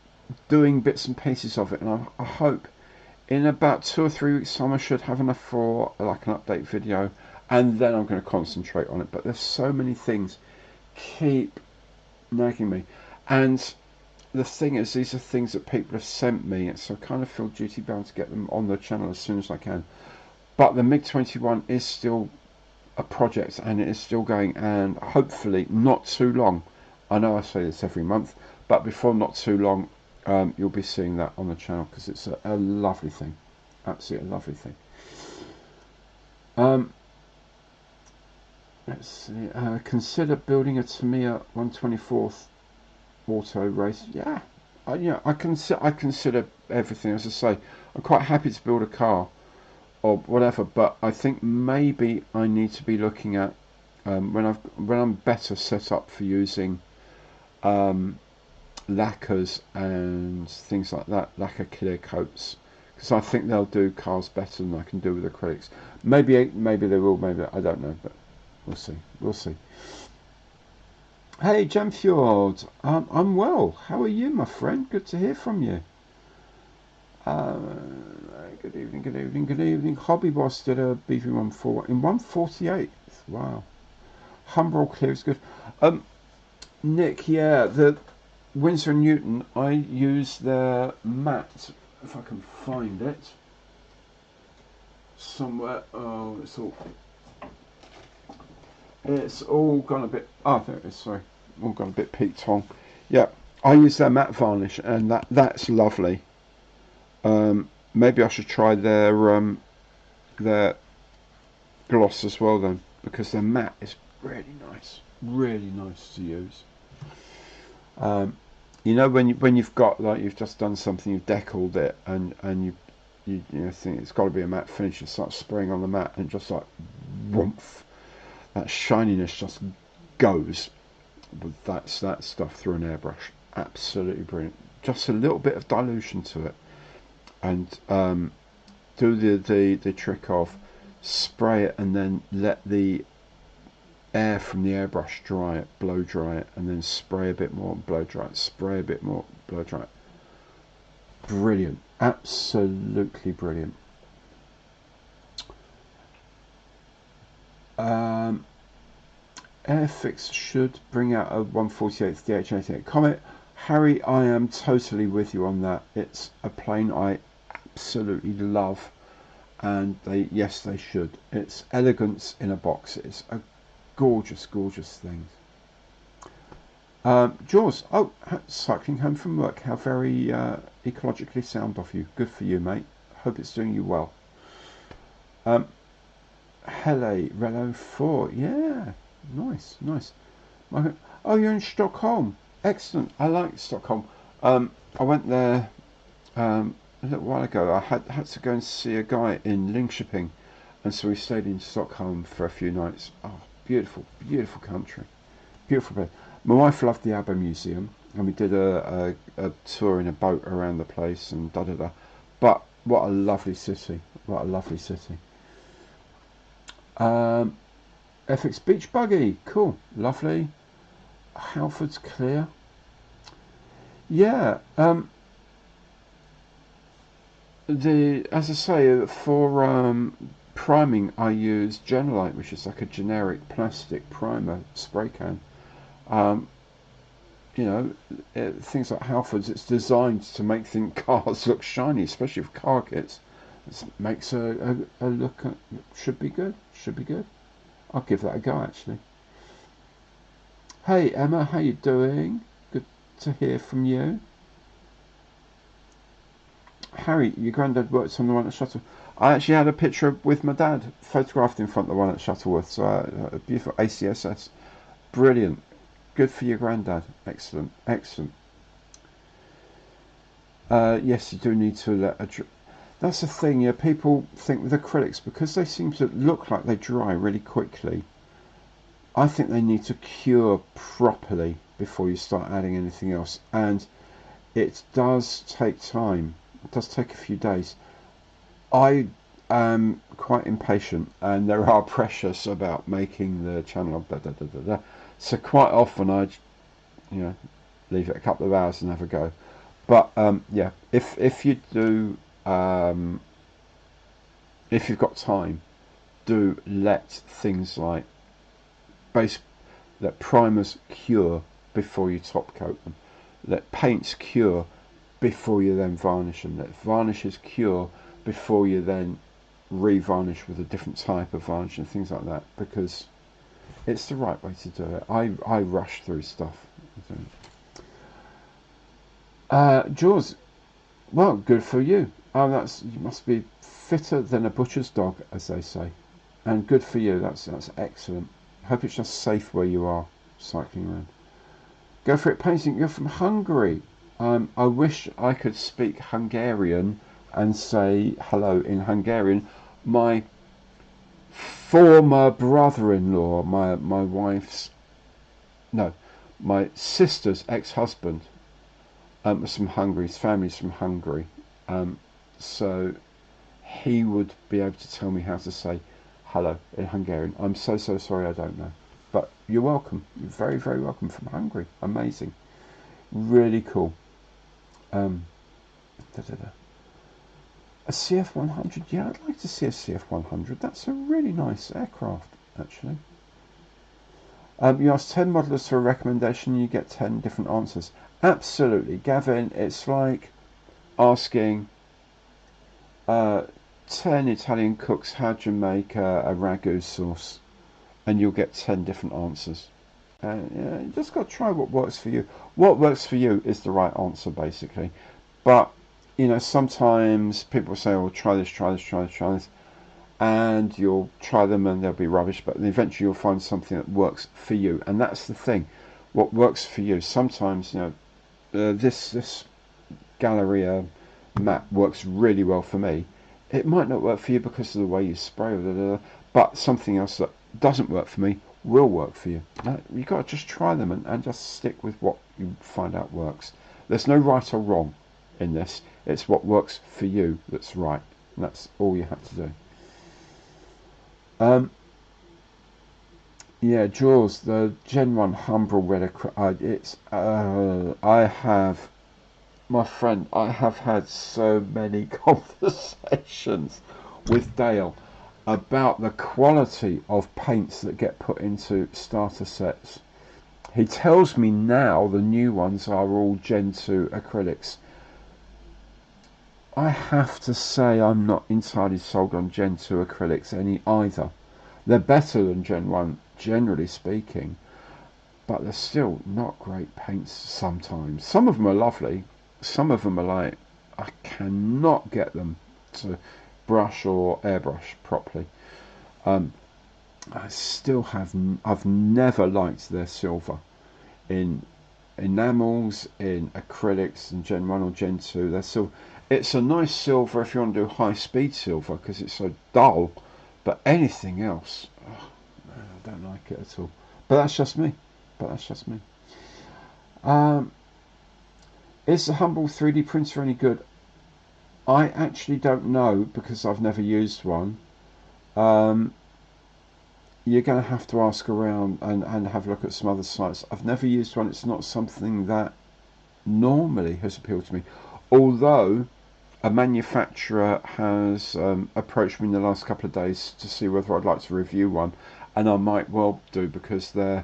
S1: doing bits and pieces of it, and I hope in about 2 or 3 weeks' time I should have enough for like an update video, and then I'm going to concentrate on it. But there's so many things keep nagging me, and the thing is, these are things that people have sent me, so I kind of feel duty bound to get them on the channel as soon as I can. But the MiG-21 is still a project, and it is still going, and hopefully not too long. I know I say this every month, but before not too long, you'll be seeing that on the channel, because it's a lovely thing, absolutely a lovely thing. Let's see. Consider building a Tamiya 124th auto race. Yeah, I consider everything. As I say, I'm quite happy to build a car or whatever, but I think maybe I need to be looking at when I'm better set up for using lacquers and things like that, lacquer clear coats, because I think they'll do cars better than I can do with acrylics. Maybe they will, maybe I don't know, but we'll see. Hey Jamfjord, I'm well. How are you, my friend? Good to hear from you. Good evening. Hobby Boss did a BV14 in 148. Wow. Humber all clear is good. Nick, yeah, the Winsor & Newton, I use their matte, if I can find it somewhere. Oh, it's all gone a bit, oh, there it is, sorry, all gone a bit peaked on. Yeah, I use their matte varnish, and that's lovely. Maybe I should try their gloss as well then, because their matte is really nice to use. You know, when you've got, like, you've just done something, you've decaled it, and you think it's got to be a matte finish, you start spraying on the matte, and just like whoomph, that shininess just goes. But that's that stuff through an airbrush. Absolutely brilliant. just a little bit of dilution to it, and do the trick of spray it and then let the air from the airbrush dry it, blow dry it, and then spray a bit more, blow dry it, spray a bit more, blow dry it. Brilliant, absolutely brilliant. Airfix should bring out a 148 DH88 Comet. Harry, I am totally with you on that. It's a plane I absolutely love, and yes, they should. It's elegance in a box. It's a gorgeous, gorgeous thing. Jaws, oh, cycling home from work. How very ecologically sound of you. Good for you, mate. Hope it's doing you well. Hele, Relo 4, yeah, nice, nice. Oh, you're in Stockholm. Excellent. I like Stockholm. I went there a little while ago. I had to go and see a guy in Linköping, and so we stayed in Stockholm for a few nights. Oh, beautiful, beautiful country, beautiful place. My wife loved the ABBA Museum, and we did a tour in a boat around the place and da da da. But what a lovely city! What a lovely city. FX Beach Buggy, cool, lovely. Halford's clear. Yeah. As I say, for priming, I use Genelite, which is like a generic plastic primer spray can. You know, things like Halford's, it's designed to make cars look shiny, especially for car kits. It makes a look. Should be good. Should be good. I'll give that a go, actually. Hey Emma, how you doing? Good to hear from you. Harry, your granddad worked on the one at Shuttleworth. I actually had a picture with my dad photographed in front of the one at Shuttleworth. So a beautiful ACSS. Brilliant. Good for your granddad. Excellent. Excellent. Yes, you do need to let a... That's the thing, yeah, people think with acrylics, because they seem to look like they dry really quickly, I think they need to cure properly before you start adding anything else. And it does take time. It does take a few days. I am quite impatient, and there are pressures about making the channel, so quite often I, leave it a couple of hours and have a go. But yeah, if you do... if you've got time, do let things like let primers cure before you top coat them. Let paints cure before you then varnish them. Let varnishes cure before you then re-varnish with a different type of varnish and things like that, because it's the right way to do it. I rush through stuff. Jaws, well, good for you. Oh, you must be fitter than a butcher's dog, as they say, and good for you. That's excellent. Hope it's just safe where you are cycling around. Go for it, painting. You're from Hungary. I wish I could speak Hungarian and say hello in Hungarian. My former brother-in-law, my sister's ex-husband, was from Hungary. His family's from Hungary. So he would be able to tell me how to say hello in Hungarian. I'm so sorry I don't know. But you're welcome. You're very, very welcome from Hungary. Amazing. Really cool. A CF-100. Yeah, I'd like to see a CF-100. That's a really nice aircraft, actually. You ask 10 modelers for a recommendation, you get 10 different answers. Absolutely, Gavin. It's like asking 10 Italian cooks how to make a ragu sauce, and you'll get 10 different answers. Yeah, you just got to try what works for you. What works for you is the right answer, basically. But sometimes people say, "Oh, try this," and you'll try them and they'll be rubbish. But eventually, you'll find something that works for you, and that's the thing. What works for you? Sometimes, this Galleria mat works really well for me. It might not work for you because of the way you spray, but something else that doesn't work for me will work for you. You've got to just try them and just stick with what you find out works. There's no right or wrong in this. It's what works for you that's right. And that's all you have to do. Yeah, Jaws, the Gen 1 Humbrol Red I have, my friend, I have had so many conversations with Dale about the quality of paints that get put into starter sets. He tells me now the new ones are all Gen 2 acrylics. I have to say I'm not entirely sold on Gen 2 acrylics either. They're better than Gen 1, generally speaking, but they're still not great paints sometimes. Some of them are lovely. Some of them are like, I cannot get them to brush or airbrush properly. I still have, I've never liked their silver. In enamels, in acrylics, and Gen 1 or Gen 2, they're still, it's a nice silver if you want to do high speed silver because it's so dull, but anything else, oh, man, I don't like it at all. But that's just me. Is the Humbrol 3D printer any good? I actually don't know because I've never used one. You're going to have to ask around and have a look at some other sites. I've never used one. It's not something that normally has appealed to me. Although a manufacturer has approached me in the last couple of days to see whether I'd like to review one, and I might well do because the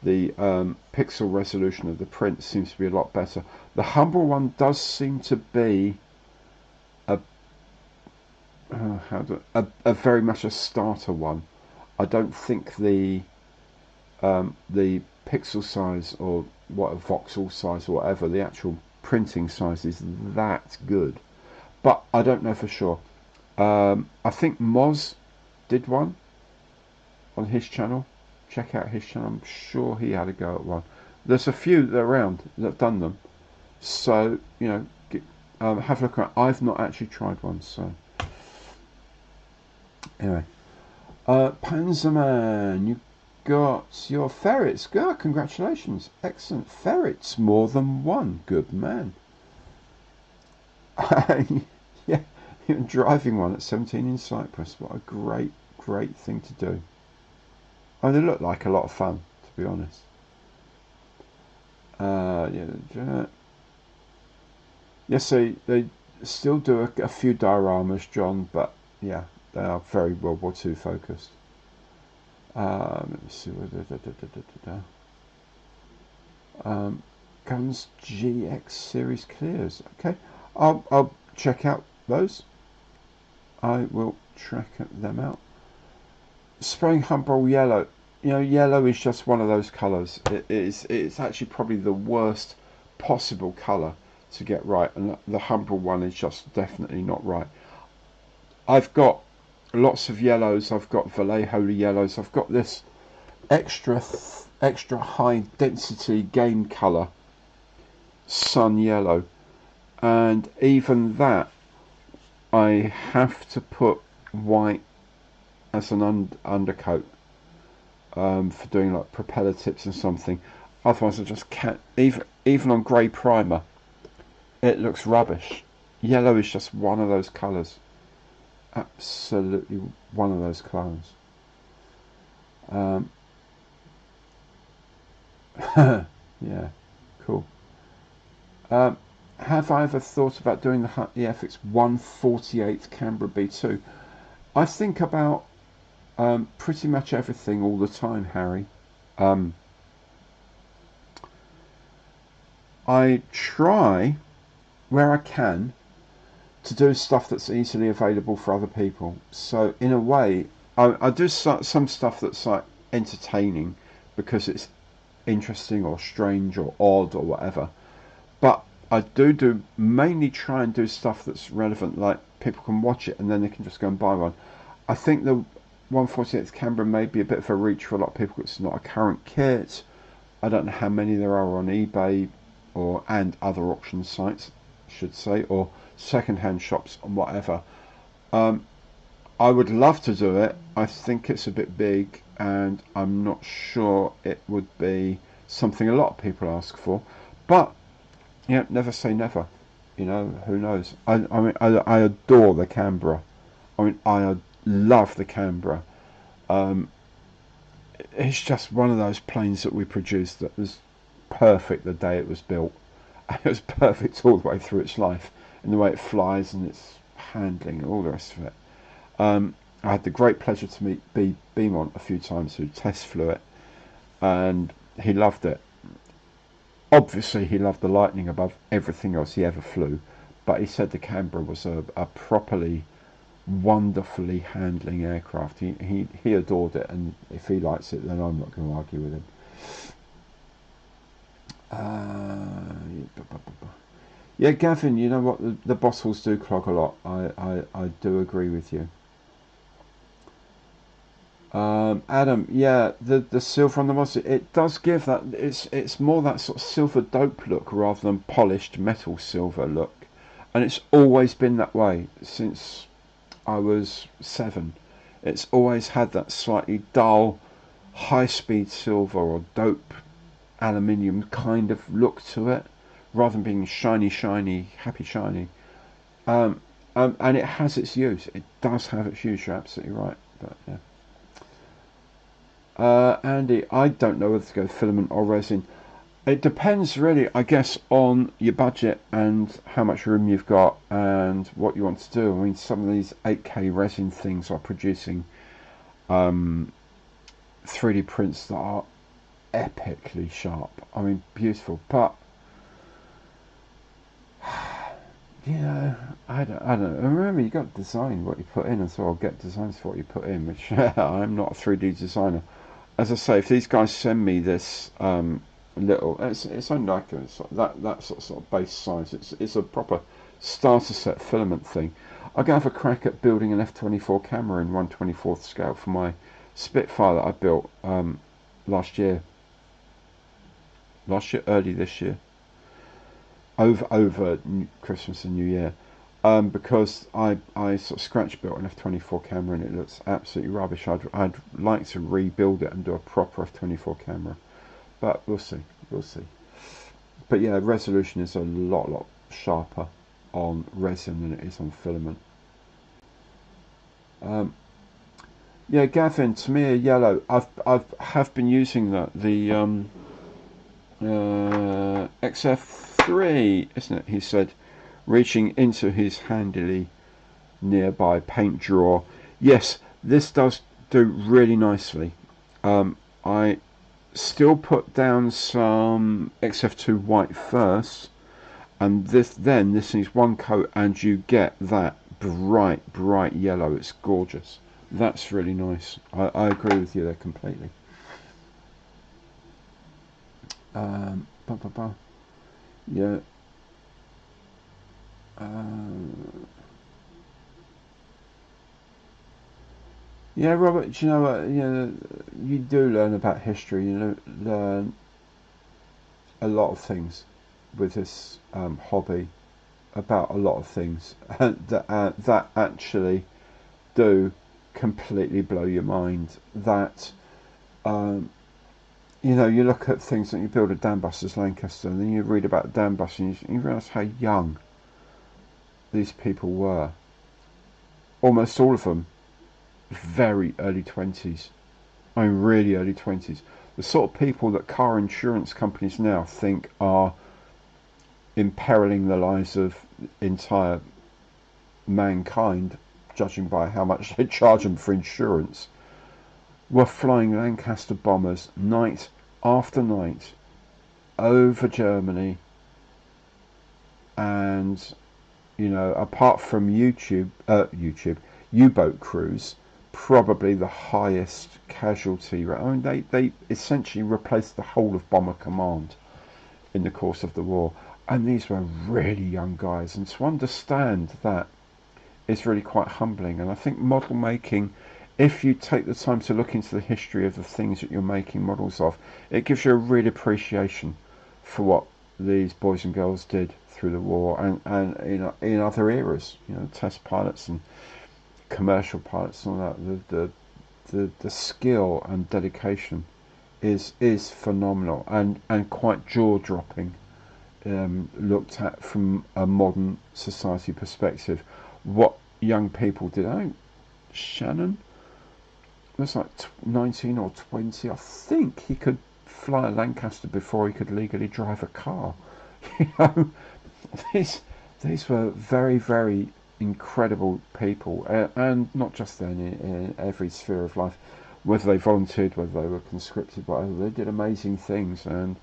S1: pixel resolution of the print seems to be a lot better. The Humbrol one does seem to be a very much a starter one. I don't think the pixel size or what voxel size or whatever, the actual printing size is that good. But I don't know for sure. I think Moz did one on his channel. Check out his channel. I'm sure he had a go at one. There's a few around that have done them. So, you know, have a look around. I've not actually tried one, so anyway. Panzerman, you got your ferrets. Good, congratulations. Excellent. Ferrets, more than one. Good man. Yeah, you're driving one at 17 in Cyprus. What a great thing to do. Oh, they look like a lot of fun, to be honest. Yes, they still do a few dioramas, John, but yeah, they are very World War II focused. Let me see. Guns GX series clears. Okay, I'll check out those. I will check them out. Spraying Humbrol yellow. You know, yellow is just one of those colours. It's actually probably the worst possible colour to get right, and the Humbrol one is just definitely not right. I've got lots of yellows. I've got Vallejo yellows. I've got this extra high density game colour, sun yellow, and even that I have to put white as an undercoat for doing like propeller tips and something. Otherwise I just can't. Even on grey primer it looks rubbish. Yellow is just one of those colours. Absolutely one of those clones. Yeah, cool. Have I ever thought about doing the FX 1/48 Canberra B2? I think about pretty much everything all the time, Harry. I try where I can to do stuff that's easily available for other people. So in a way, I do some stuff that's like entertaining because it's interesting or strange or odd or whatever. But I do mainly try and do stuff that's relevant, like people can watch it and then they can just go and buy one. I think the 1/48 Canberra may be a bit of a reach for a lot of people. It's not a current kit. I don't know how many there are on eBay and other auction sites, I should say, or second-hand shops and whatever. I would love to do it. I think it's a bit big and I'm not sure it would be something a lot of people ask for, but Yeah, never say never. You know, who knows? I mean, I adore the Canberra. I mean, love the Canberra. Um, it's just one of those planes that we produced that was perfect the day it was built. It was perfect all the way through its life, in the way it flies and its handling and all the rest of it. I had the great pleasure to meet Beaumont a few times, who test flew it, and he loved it. Obviously, he loved the Lightning above everything else he ever flew, but he said the Canberra was a properly, wonderfully handling aircraft. He adored it, and if he likes it, then I'm not going to argue with him. Yeah, Gavin, you know what? The bottles do clog a lot. I do agree with you. Adam, yeah, the silver on the bottles, it does give that. It's more that sort of silver dope look rather than polished metal silver look, and it's always been that way since I was 7. It's always had that slightly dull, high-speed silver or dope aluminium kind of look to it, rather than being shiny, shiny, happy shiny. Um, and it has its use. It does have its use. You're absolutely right. But yeah. Andy, I don't know whether to go filament or resin. It depends really, I guess, on your budget and how much room you've got and what you want to do. I mean, some of these 8K resin things are producing 3D prints that are epically sharp. I mean, beautiful. But you know, I don't know. Remember, you got to design what you put in as well. Get designs for what you put in, which I'm not a 3D designer. As I say, if these guys send me this little, it's only like that sort of base size. It's a proper starter set filament thing. I'm gonna have a crack at building an f/24 camera in 1/24th scale for my Spitfire that I built last year, early this year, over Christmas and New Year. Because I sort of scratch built an f/24 camera and it looks absolutely rubbish. I'd like to rebuild it and do a proper f/24 camera, but we'll see, we'll see. But yeah, resolution is a lot sharper on resin than it is on filament. Um, yeah, Gavin, Tamiya Yellow. Have been using the XF3, isn't it? He said, reaching into his handily nearby paint drawer. Yes, this does do really nicely. I still put down some XF2 white first, and this needs one coat, and you get that bright yellow. It's gorgeous. That's really nice. I agree with you there completely. Bah, bah, bah. Yeah. Yeah, Robert. Do you know what? You know, you do learn about history. You learn a lot of things with this hobby, about a lot of things that actually do completely blow your mind. That um, you know, you look at things that you build a dam bus as Lancaster, and then you read about dam bus, and you realise how young these people were. Almost all of them very early 20s. I mean, really early 20s. The sort of people that car insurance companies now think are imperiling the lives of entire mankind, judging by how much they charge them for insurance, were flying Lancaster bombers night after night over Germany, and you know, apart from U-boat crews, probably the highest casualty rate. I mean, they essentially replaced the whole of Bomber Command in the course of the war, and these were really young guys, and to understand that is really quite humbling. And I think model making, if you take the time to look into the history of the things that you're making models of, it gives you a real appreciation for what these boys and girls did through the war, and in other eras, you know, test pilots and commercial pilots and all that. The skill and dedication is phenomenal and quite jaw dropping looked at from a modern society perspective. What young people did. I think Shannon was like 19 or 20. I think he could fly a Lancaster before he could legally drive a car. You know, these these were very, very incredible people, and not just then, in every sphere of life, whether they volunteered, whether they were conscripted, whatever. They did amazing things, and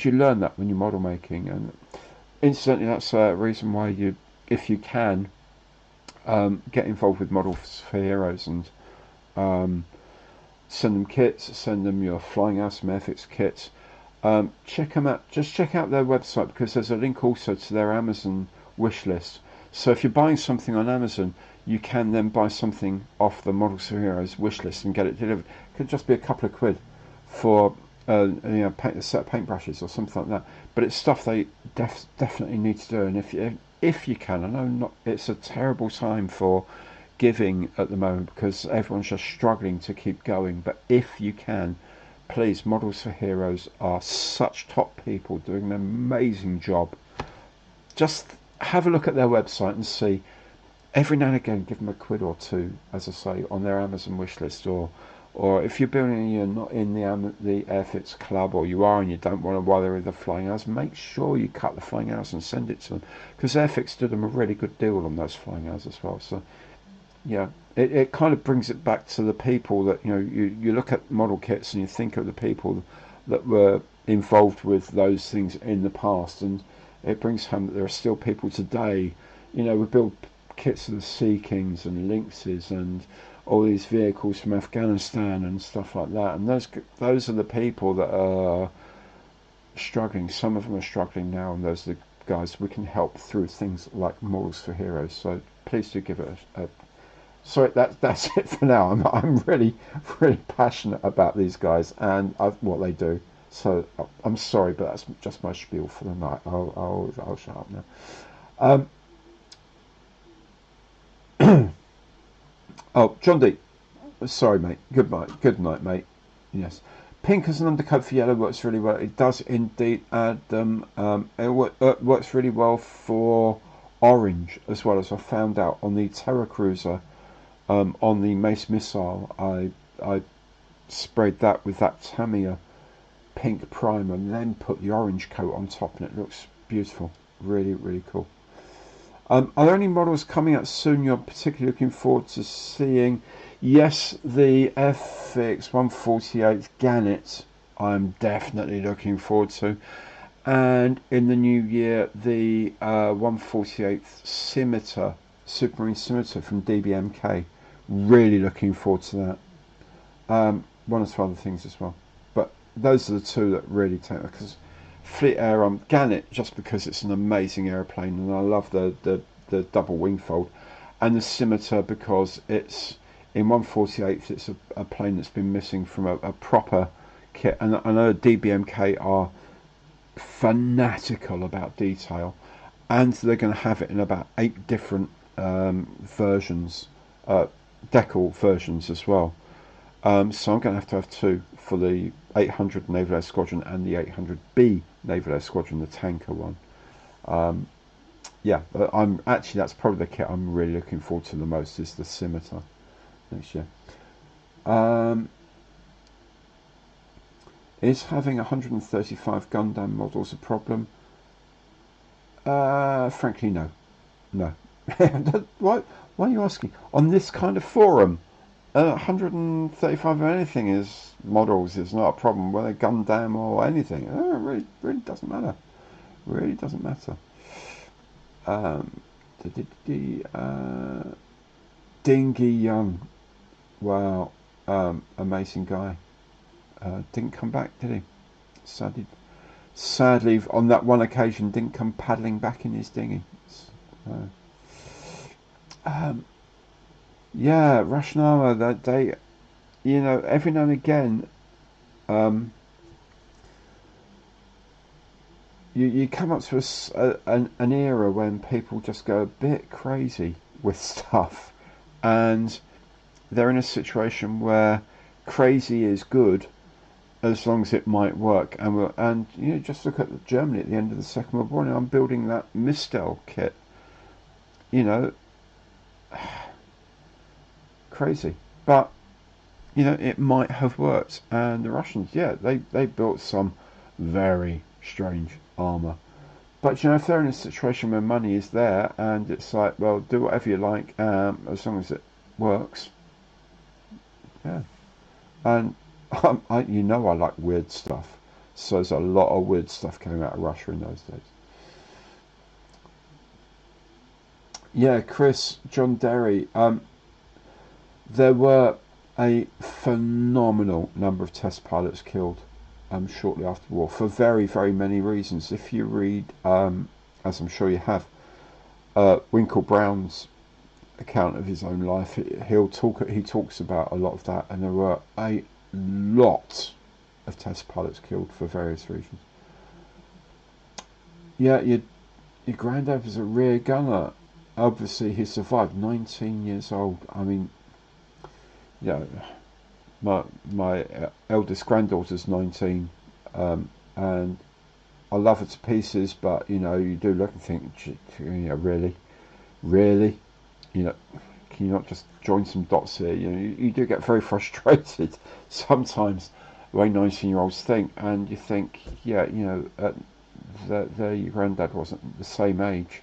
S1: you learn that when you're model making. And incidentally, that's a reason why you, if you can, get involved with Models for Heroes, and um, send them kits, send them your Flying House Airfix kits. Check them out. Just check out their website, because there's a link also to their Amazon wish list. So if you're buying something on Amazon, you can then buy something off the Models for Heroes wish list and get it delivered. It could just be a couple of quid for a set of paintbrushes or something like that. But it's stuff they definitely need to do. And if you can, I know not, it's a terrible time for giving at the moment because everyone's just struggling to keep going. But if you can, please, Models for Heroes are such top people doing an amazing job. Just have a look at their website and see. Every now and again, give them a quid or two, as I say, on their Amazon wish list, or if you're building and you're not in the Airfix club, or you are and you don't want to bother with the Flying Hours, make sure you cut the Flying Hours and send it to them, because Airfix did them a really good deal on those Flying Hours as well. So yeah, it kind of brings it back to the people that, you look at model kits and you think of the people that were involved with those things in the past, and it brings home that there are still people today. We build kits of the Sea Kings and Lynxes and all these vehicles from Afghanistan and stuff like that, and those are the people that are struggling. Some of them are struggling now, and those are the guys we can help through things like Models for Heroes. So please do give it a sorry, that's it for now. I'm really, really passionate about these guys and what they do. So I'm sorry, but that's just my spiel for the night. I'll shut up now. Oh, John D. Sorry, mate. Good night, mate. Yes. Pink as an undercoat for yellow works really well. It does indeed, Adam. It works really well for orange as well, as I found out on the Terra Cruiser. On the Mace Missile, I sprayed that with that Tamiya pink primer and then put the orange coat on top, and it looks beautiful. Really, really cool. Are there any models coming out soon you're particularly looking forward to seeing? Yes, the FX 148 Gannet I'm definitely looking forward to. And in the new year, the 148th Scimitar, Supermarine Scimitar from DBMK. Really looking forward to that. One or two other things as well. But those are the two that really take me, because Fleet Air, Gannet, just because it's an amazing aeroplane, and I love the double wing fold, and the Scimitar because it's in 148th. It's a plane that's been missing from a proper kit, and I know DBMK are fanatical about detail, and they're going to have it in about 8 different versions, decal versions as well. So I'm going to have 2 for the 800 Naval Air Squadron and the 800B Naval Air Squadron, the tanker one. Yeah, that's probably the kit I'm really looking forward to the most, is the Scimitar next year. Is having 135 Gundam models a problem? Frankly, no. Why are you asking? On this kind of forum, 135 of anything is models is not a problem, whether Gundam or anything. It really doesn't matter. Really doesn't matter. Dingy Young. Wow. Amazing guy. Didn't come back, did he? Sadly, on that one occasion, didn't come paddling back in his dinghy. Yeah, Rashnama, that they, every now and again, you come up to an era when people just go a bit crazy with stuff, and they're in a situation where crazy is good, as long as it might work. And you know, just look at Germany at the end of the Second World War. I'm building that Mistel kit. You know, crazy, but you know, it might have worked. And the Russians, yeah, they built some very strange armor. But you know, if they're in a situation where money is there and it's like, well, do whatever you like, as long as it works, yeah. And you know, I like weird stuff, so there's a lot of weird stuff coming out of Russia in those days. Yeah, Chris, John Derry. There were a phenomenal number of test pilots killed shortly after the war for very, very many reasons. If you read, as I'm sure you have, Winkle Brown's account of his own life, he talks about a lot of that, and there were a lot of test pilots killed for various reasons. Yeah, your granddad was a rear gunner. Obviously, he survived. 19 years old. I mean, yeah, my eldest granddaughter's 19, and I love her to pieces. But you know, you do look and think, you know, really, you know, can you not just join some dots here? You know, you do get very frustrated sometimes the way 19-year-olds think, and you think, yeah, you know, your granddad wasn't the same age,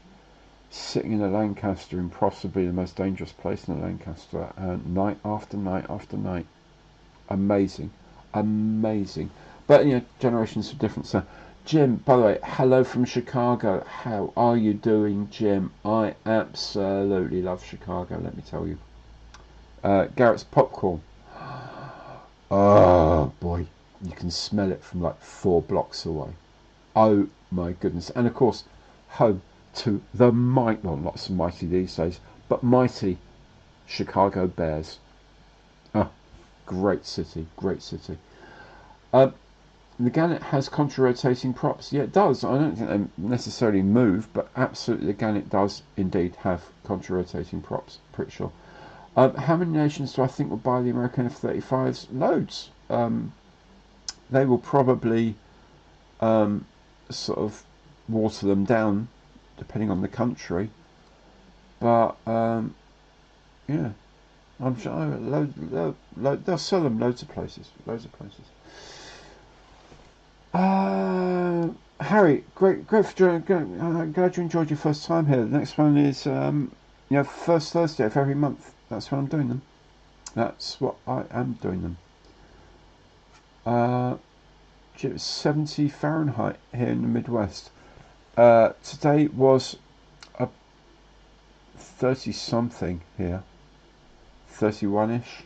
S1: sitting in a Lancaster in possibly the most dangerous place in a Lancaster, night after night after night. Amazing, amazing. But you know, generations of difference. So, Jim, by the way, hello from Chicago. How are you doing, Jim? I absolutely love Chicago, let me tell you. Garrett's popcorn. Oh boy, you can smell it from like 4 blocks away. Oh my goodness. And of course, home to the well, not so mighty these days, but mighty Chicago Bears. Oh, great city, great city. The Gannet has contra-rotating props. Yeah, it does. I don't think they necessarily move, but absolutely the Gannet does indeed have contra-rotating props. Pretty sure. How many nations do I think will buy the American F-35s? Loads. They will probably sort of water them down depending on the country, but yeah, I'm sure they'll sell them loads of places. Harry, great for joining. Glad you enjoyed your first time here. The next one is first Thursday of every month. That's when I'm doing them. That's what I am doing them. 70 Fahrenheit here in the Midwest. Today was a 30 something here, 31ish,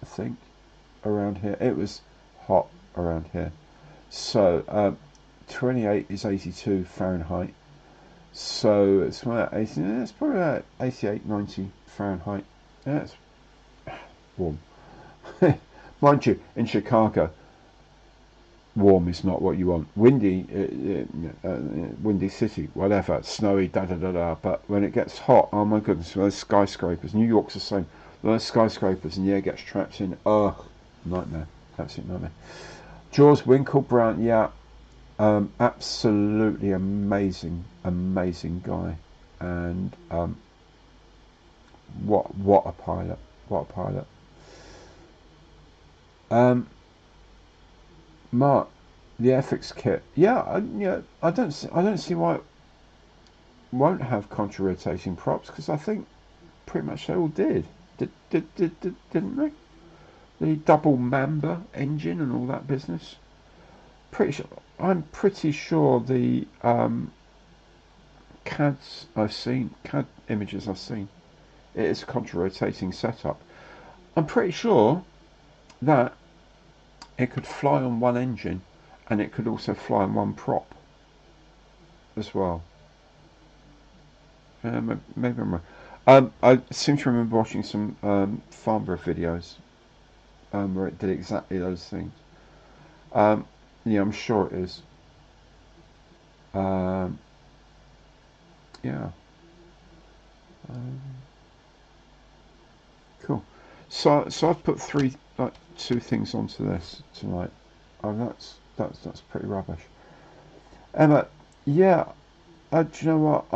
S1: I think, around here. It was hot around here. So 28 is 82 Fahrenheit. So it's probably about 88, 90 Fahrenheit. Yeah, it's warm. Mind you, in Chicago, warm is not what you want. Windy, windy city, whatever, snowy, da da da da. But when it gets hot, oh my goodness, those skyscrapers. New York's the same. Those skyscrapers, and the air gets trapped in. Oh, nightmare, absolute nightmare. Jaws Winkle Brown, yeah, absolutely amazing guy, and what a pilot, Mark, the FX kit, yeah, I don't see why it won't have contra-rotating props, because I think pretty much they all didn't they? The double Mamba engine and all that business. I'm pretty sure the CAD images I've seen, it is a contra-rotating setup. I'm pretty sure that it could fly on one engine, and it could also fly on one prop as well. Maybe I'm wrong. I seem to remember watching some Farnborough videos where it did exactly those things. Yeah, I'm sure it is. Yeah. Cool. So I've put two things onto this tonight. Oh, that's pretty rubbish. Emma, yeah, do you know what?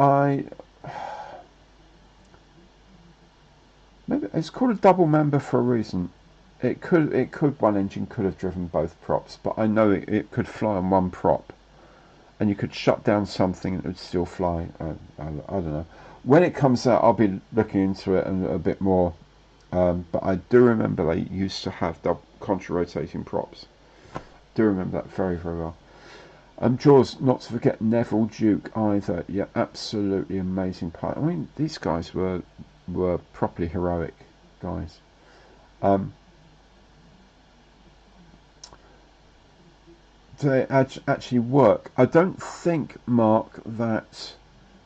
S1: Maybe it's called a double member for a reason. It could one engine could have driven both props, but I know it could fly on one prop, and you could shut down something and it would still fly. I don't know. When it comes out, I'll be looking into it and a bit more. But I do remember they used to have double contra-rotating props. Do remember that very, very well. Jaws, not to forget Neville Duke either. Yeah, absolutely amazing pilot. I mean, these guys were properly heroic guys. Um, they actually work. I don't think, Mark, that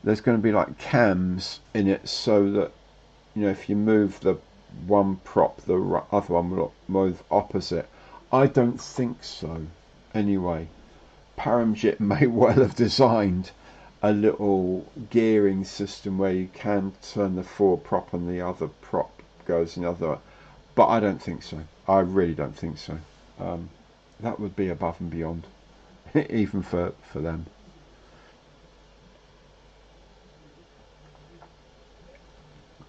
S1: there's going to be like cams in it so that, if you move the one prop, the other one will move opposite. I don't think so. Anyway, Paramjit may well have designed a little gearing system where you can turn the forward prop and the other prop goes another, but I don't think so. I really don't think so. That would be above and beyond, even for them.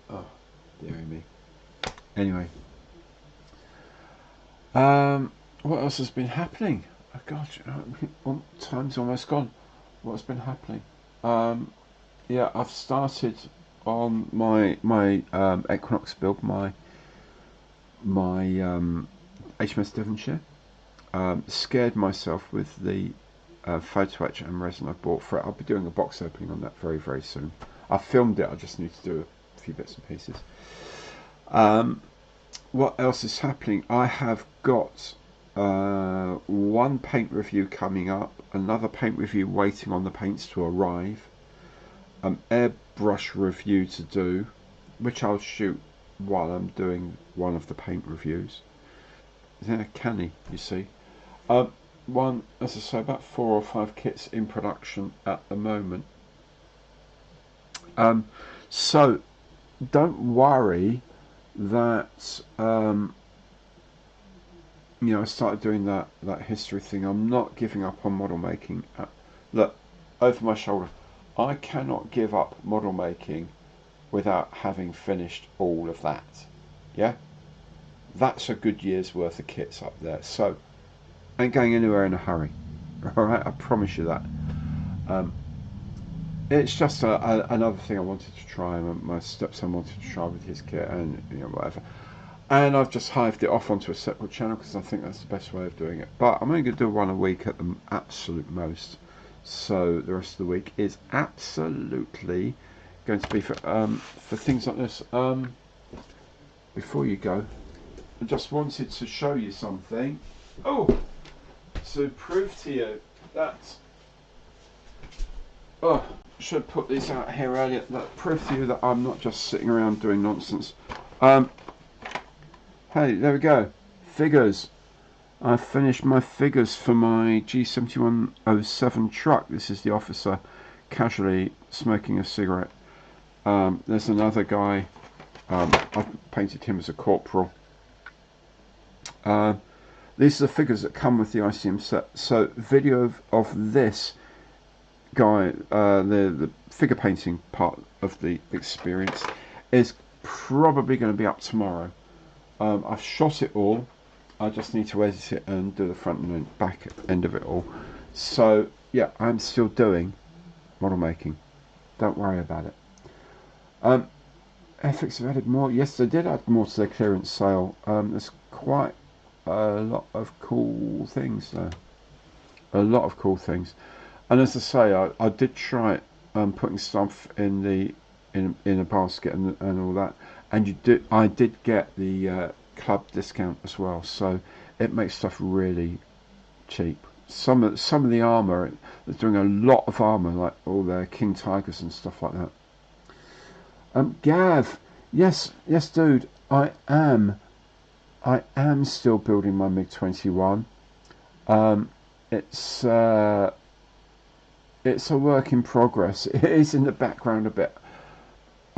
S1: Oh, dearie me. Anyway, what else has been happening? Oh, gosh, time's almost gone. What's been happening? Yeah, I've started on my Equinox build, my HMS Devonshire. Scared myself with the photo etch and resin I bought for it. I'll be doing a box opening on that very, very soon. I filmed it, I just need to do a few bits and pieces. What else is happening? I have got one paint review coming up, another paint review waiting on the paints to arrive, airbrush review to do, which I'll shoot while I'm doing one of the paint reviews. They're canny, you see. One, as I say, about 4 or 5 kits in production at the moment. So don't worry that I started doing that history thing. I'm not giving up on model making. Look, over my shoulder, I cannot give up model making without having finished all of that. Yeah, that's a good year's worth of kits up there. So I ain't going anywhere in a hurry. All right, I promise you that. It's just another thing I wanted to try. My stepson wanted to try with his kit, and whatever. And I've just hived it off onto a separate channel because I think that's the best way of doing it. But I'm only going to do one a week at the absolute most. So the rest of the week is absolutely going to be for things like this. Before you go, I just wanted to show you something. Oh, to prove to you that. Oh, should put these out here earlier. That prove to you that I'm not just sitting around doing nonsense. Hey, there we go. Figures. I finished my figures for my G7107 truck. This is the officer casually smoking a cigarette. There's another guy. I've painted him as a corporal. These are the figures that come with the ICM set. So video of this guy, the figure painting part of the experience is probably going to be up tomorrow. I've shot it all. I just need to edit it and do the front and back end of it all. So yeah, I'm still doing model making. Don't worry about it. FX have added more. Yes, they did add more to their clearance sale. There's quite a lot of cool things there. A lot of cool things. And as I say, I did try putting stuff in a basket and all that. And I did get the club discount as well, so it makes stuff really cheap. Some of the armour, they're doing a lot of armour, like all their King Tigers and stuff like that. Gav, yes, dude, I am still building my MiG-21. It's a work in progress. It is in the background a bit.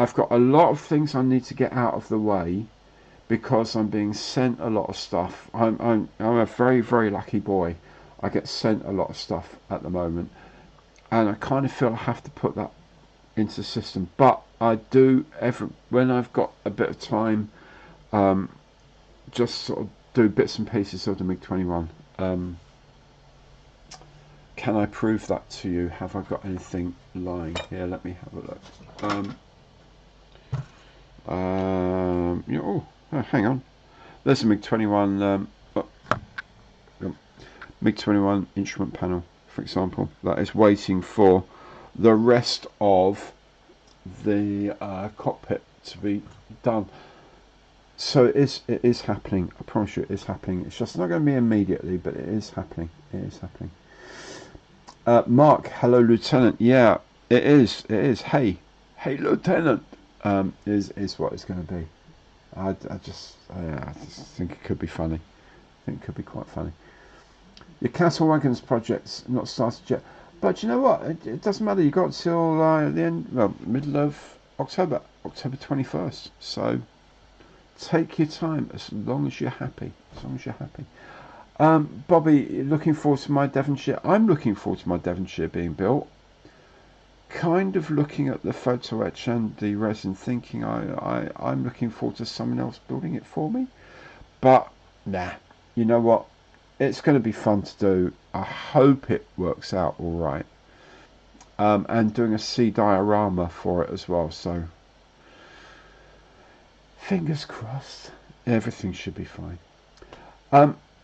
S1: I've got a lot of things I need to get out of the way because I'm being sent a lot of stuff. I'm a very, very lucky boy. I get sent a lot of stuff at the moment, and I kind of feel I have to put that into the system. But I do when I've got a bit of time, just sort of do bits and pieces of the MiG-21. Can I prove that to you? Have I got anything lying here? Let me have a look. Hang on. There's a MiG-21 MiG-21 instrument panel, for example, that is waiting for the rest of the cockpit to be done. So it is happening. I promise you, it is happening. It's just not going to be immediately, but it is happening. It is happening. Mark, hello, Lieutenant. Yeah, it is. It is. Hey, Lieutenant. Is what it's going to be. I just think it could be funny. I think it could be quite funny. Your Castle Wagons project's not started yet, but you know what? It doesn't matter. You got till the end, well, middle of October 21st. So take your time, as long as you're happy. As long as you're happy. Bobby, looking forward to my Devonshire. I'm looking forward to my Devonshire being built. Kind of looking at the photo etch and the resin, thinking I'm looking forward to someone else building it for me. But nah, you know what? It's going to be fun to do. I hope it works out all right. And doing a sea diorama for it as well. So fingers crossed. Everything should be fine.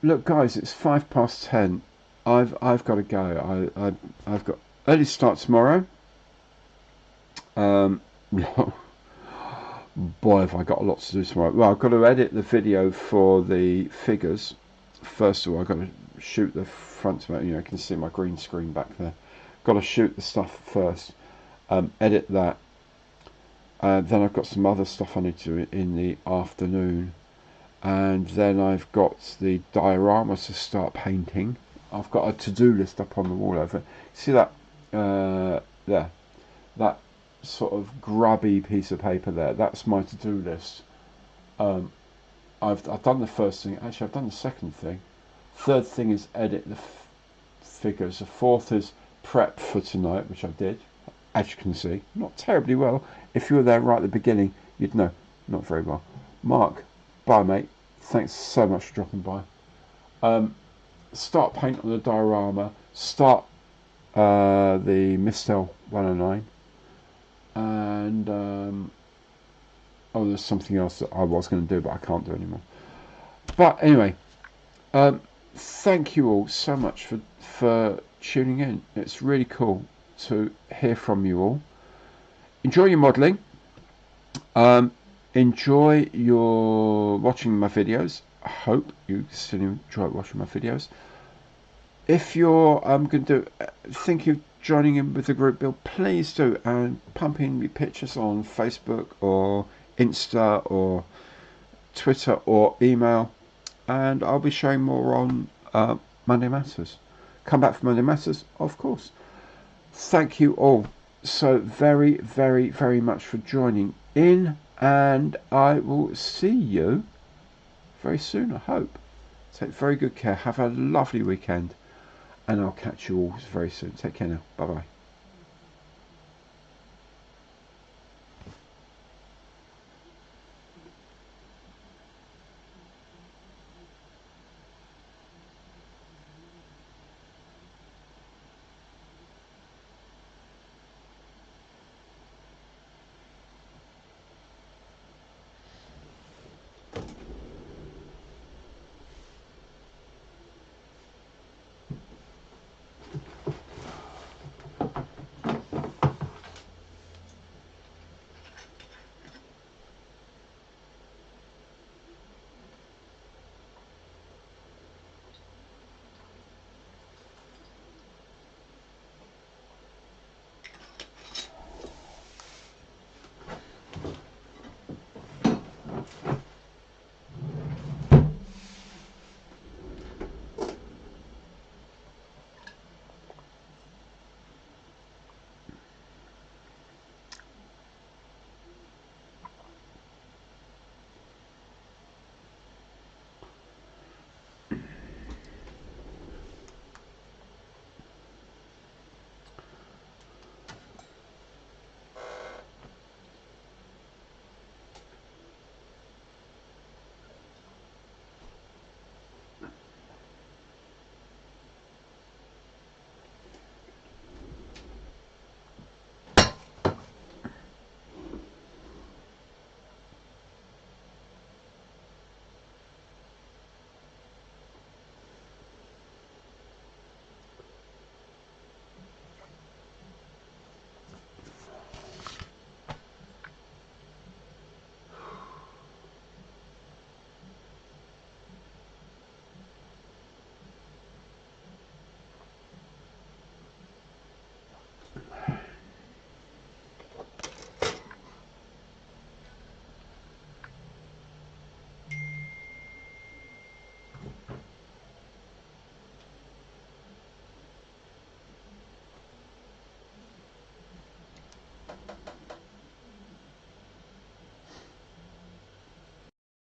S1: Look, guys, it's 10:05. I've got to go. I've got early start tomorrow. Boy, have I got a lot to do tomorrow. Well, I've got to edit the video for the figures. First of all, I've got to shoot the front of it. You can see my green screen back there. Got to shoot the stuff first, edit that. Then I've got some other stuff I need to do in the afternoon, and then I've got the dioramas to start painting. I've got a to-do list up on the wall over. See that there, that sort of grubby piece of paper there. That's my to-do list. I've done the first thing. Actually, I've done the second thing. Third thing is edit the figures. The fourth is prep for tonight, which I did. As you can see, not terribly well. If you were there right at the beginning, you'd know. Not very well. Mark, bye, mate. Thanks so much for dropping by. Start paint on the diorama. Start the Mistel 109. And there's something else that I was going to do, but I can't do anymore. But anyway, thank you all so much for tuning in. It's really cool to hear from you all. Enjoy your modelling. Enjoy your watching my videos. I hope you still enjoy watching my videos. If you're think of joining in with the group build, please do, and pump in your pictures on Facebook or Insta or Twitter or email, and I'll be showing more on Monday Matters. Come back for Monday Matters, of course. Thank you all so very, very, very much for joining in, and I will see you very soon, I hope. Take very good care. Have a lovely weekend, and I'll catch you all very soon. Take care now. Bye bye.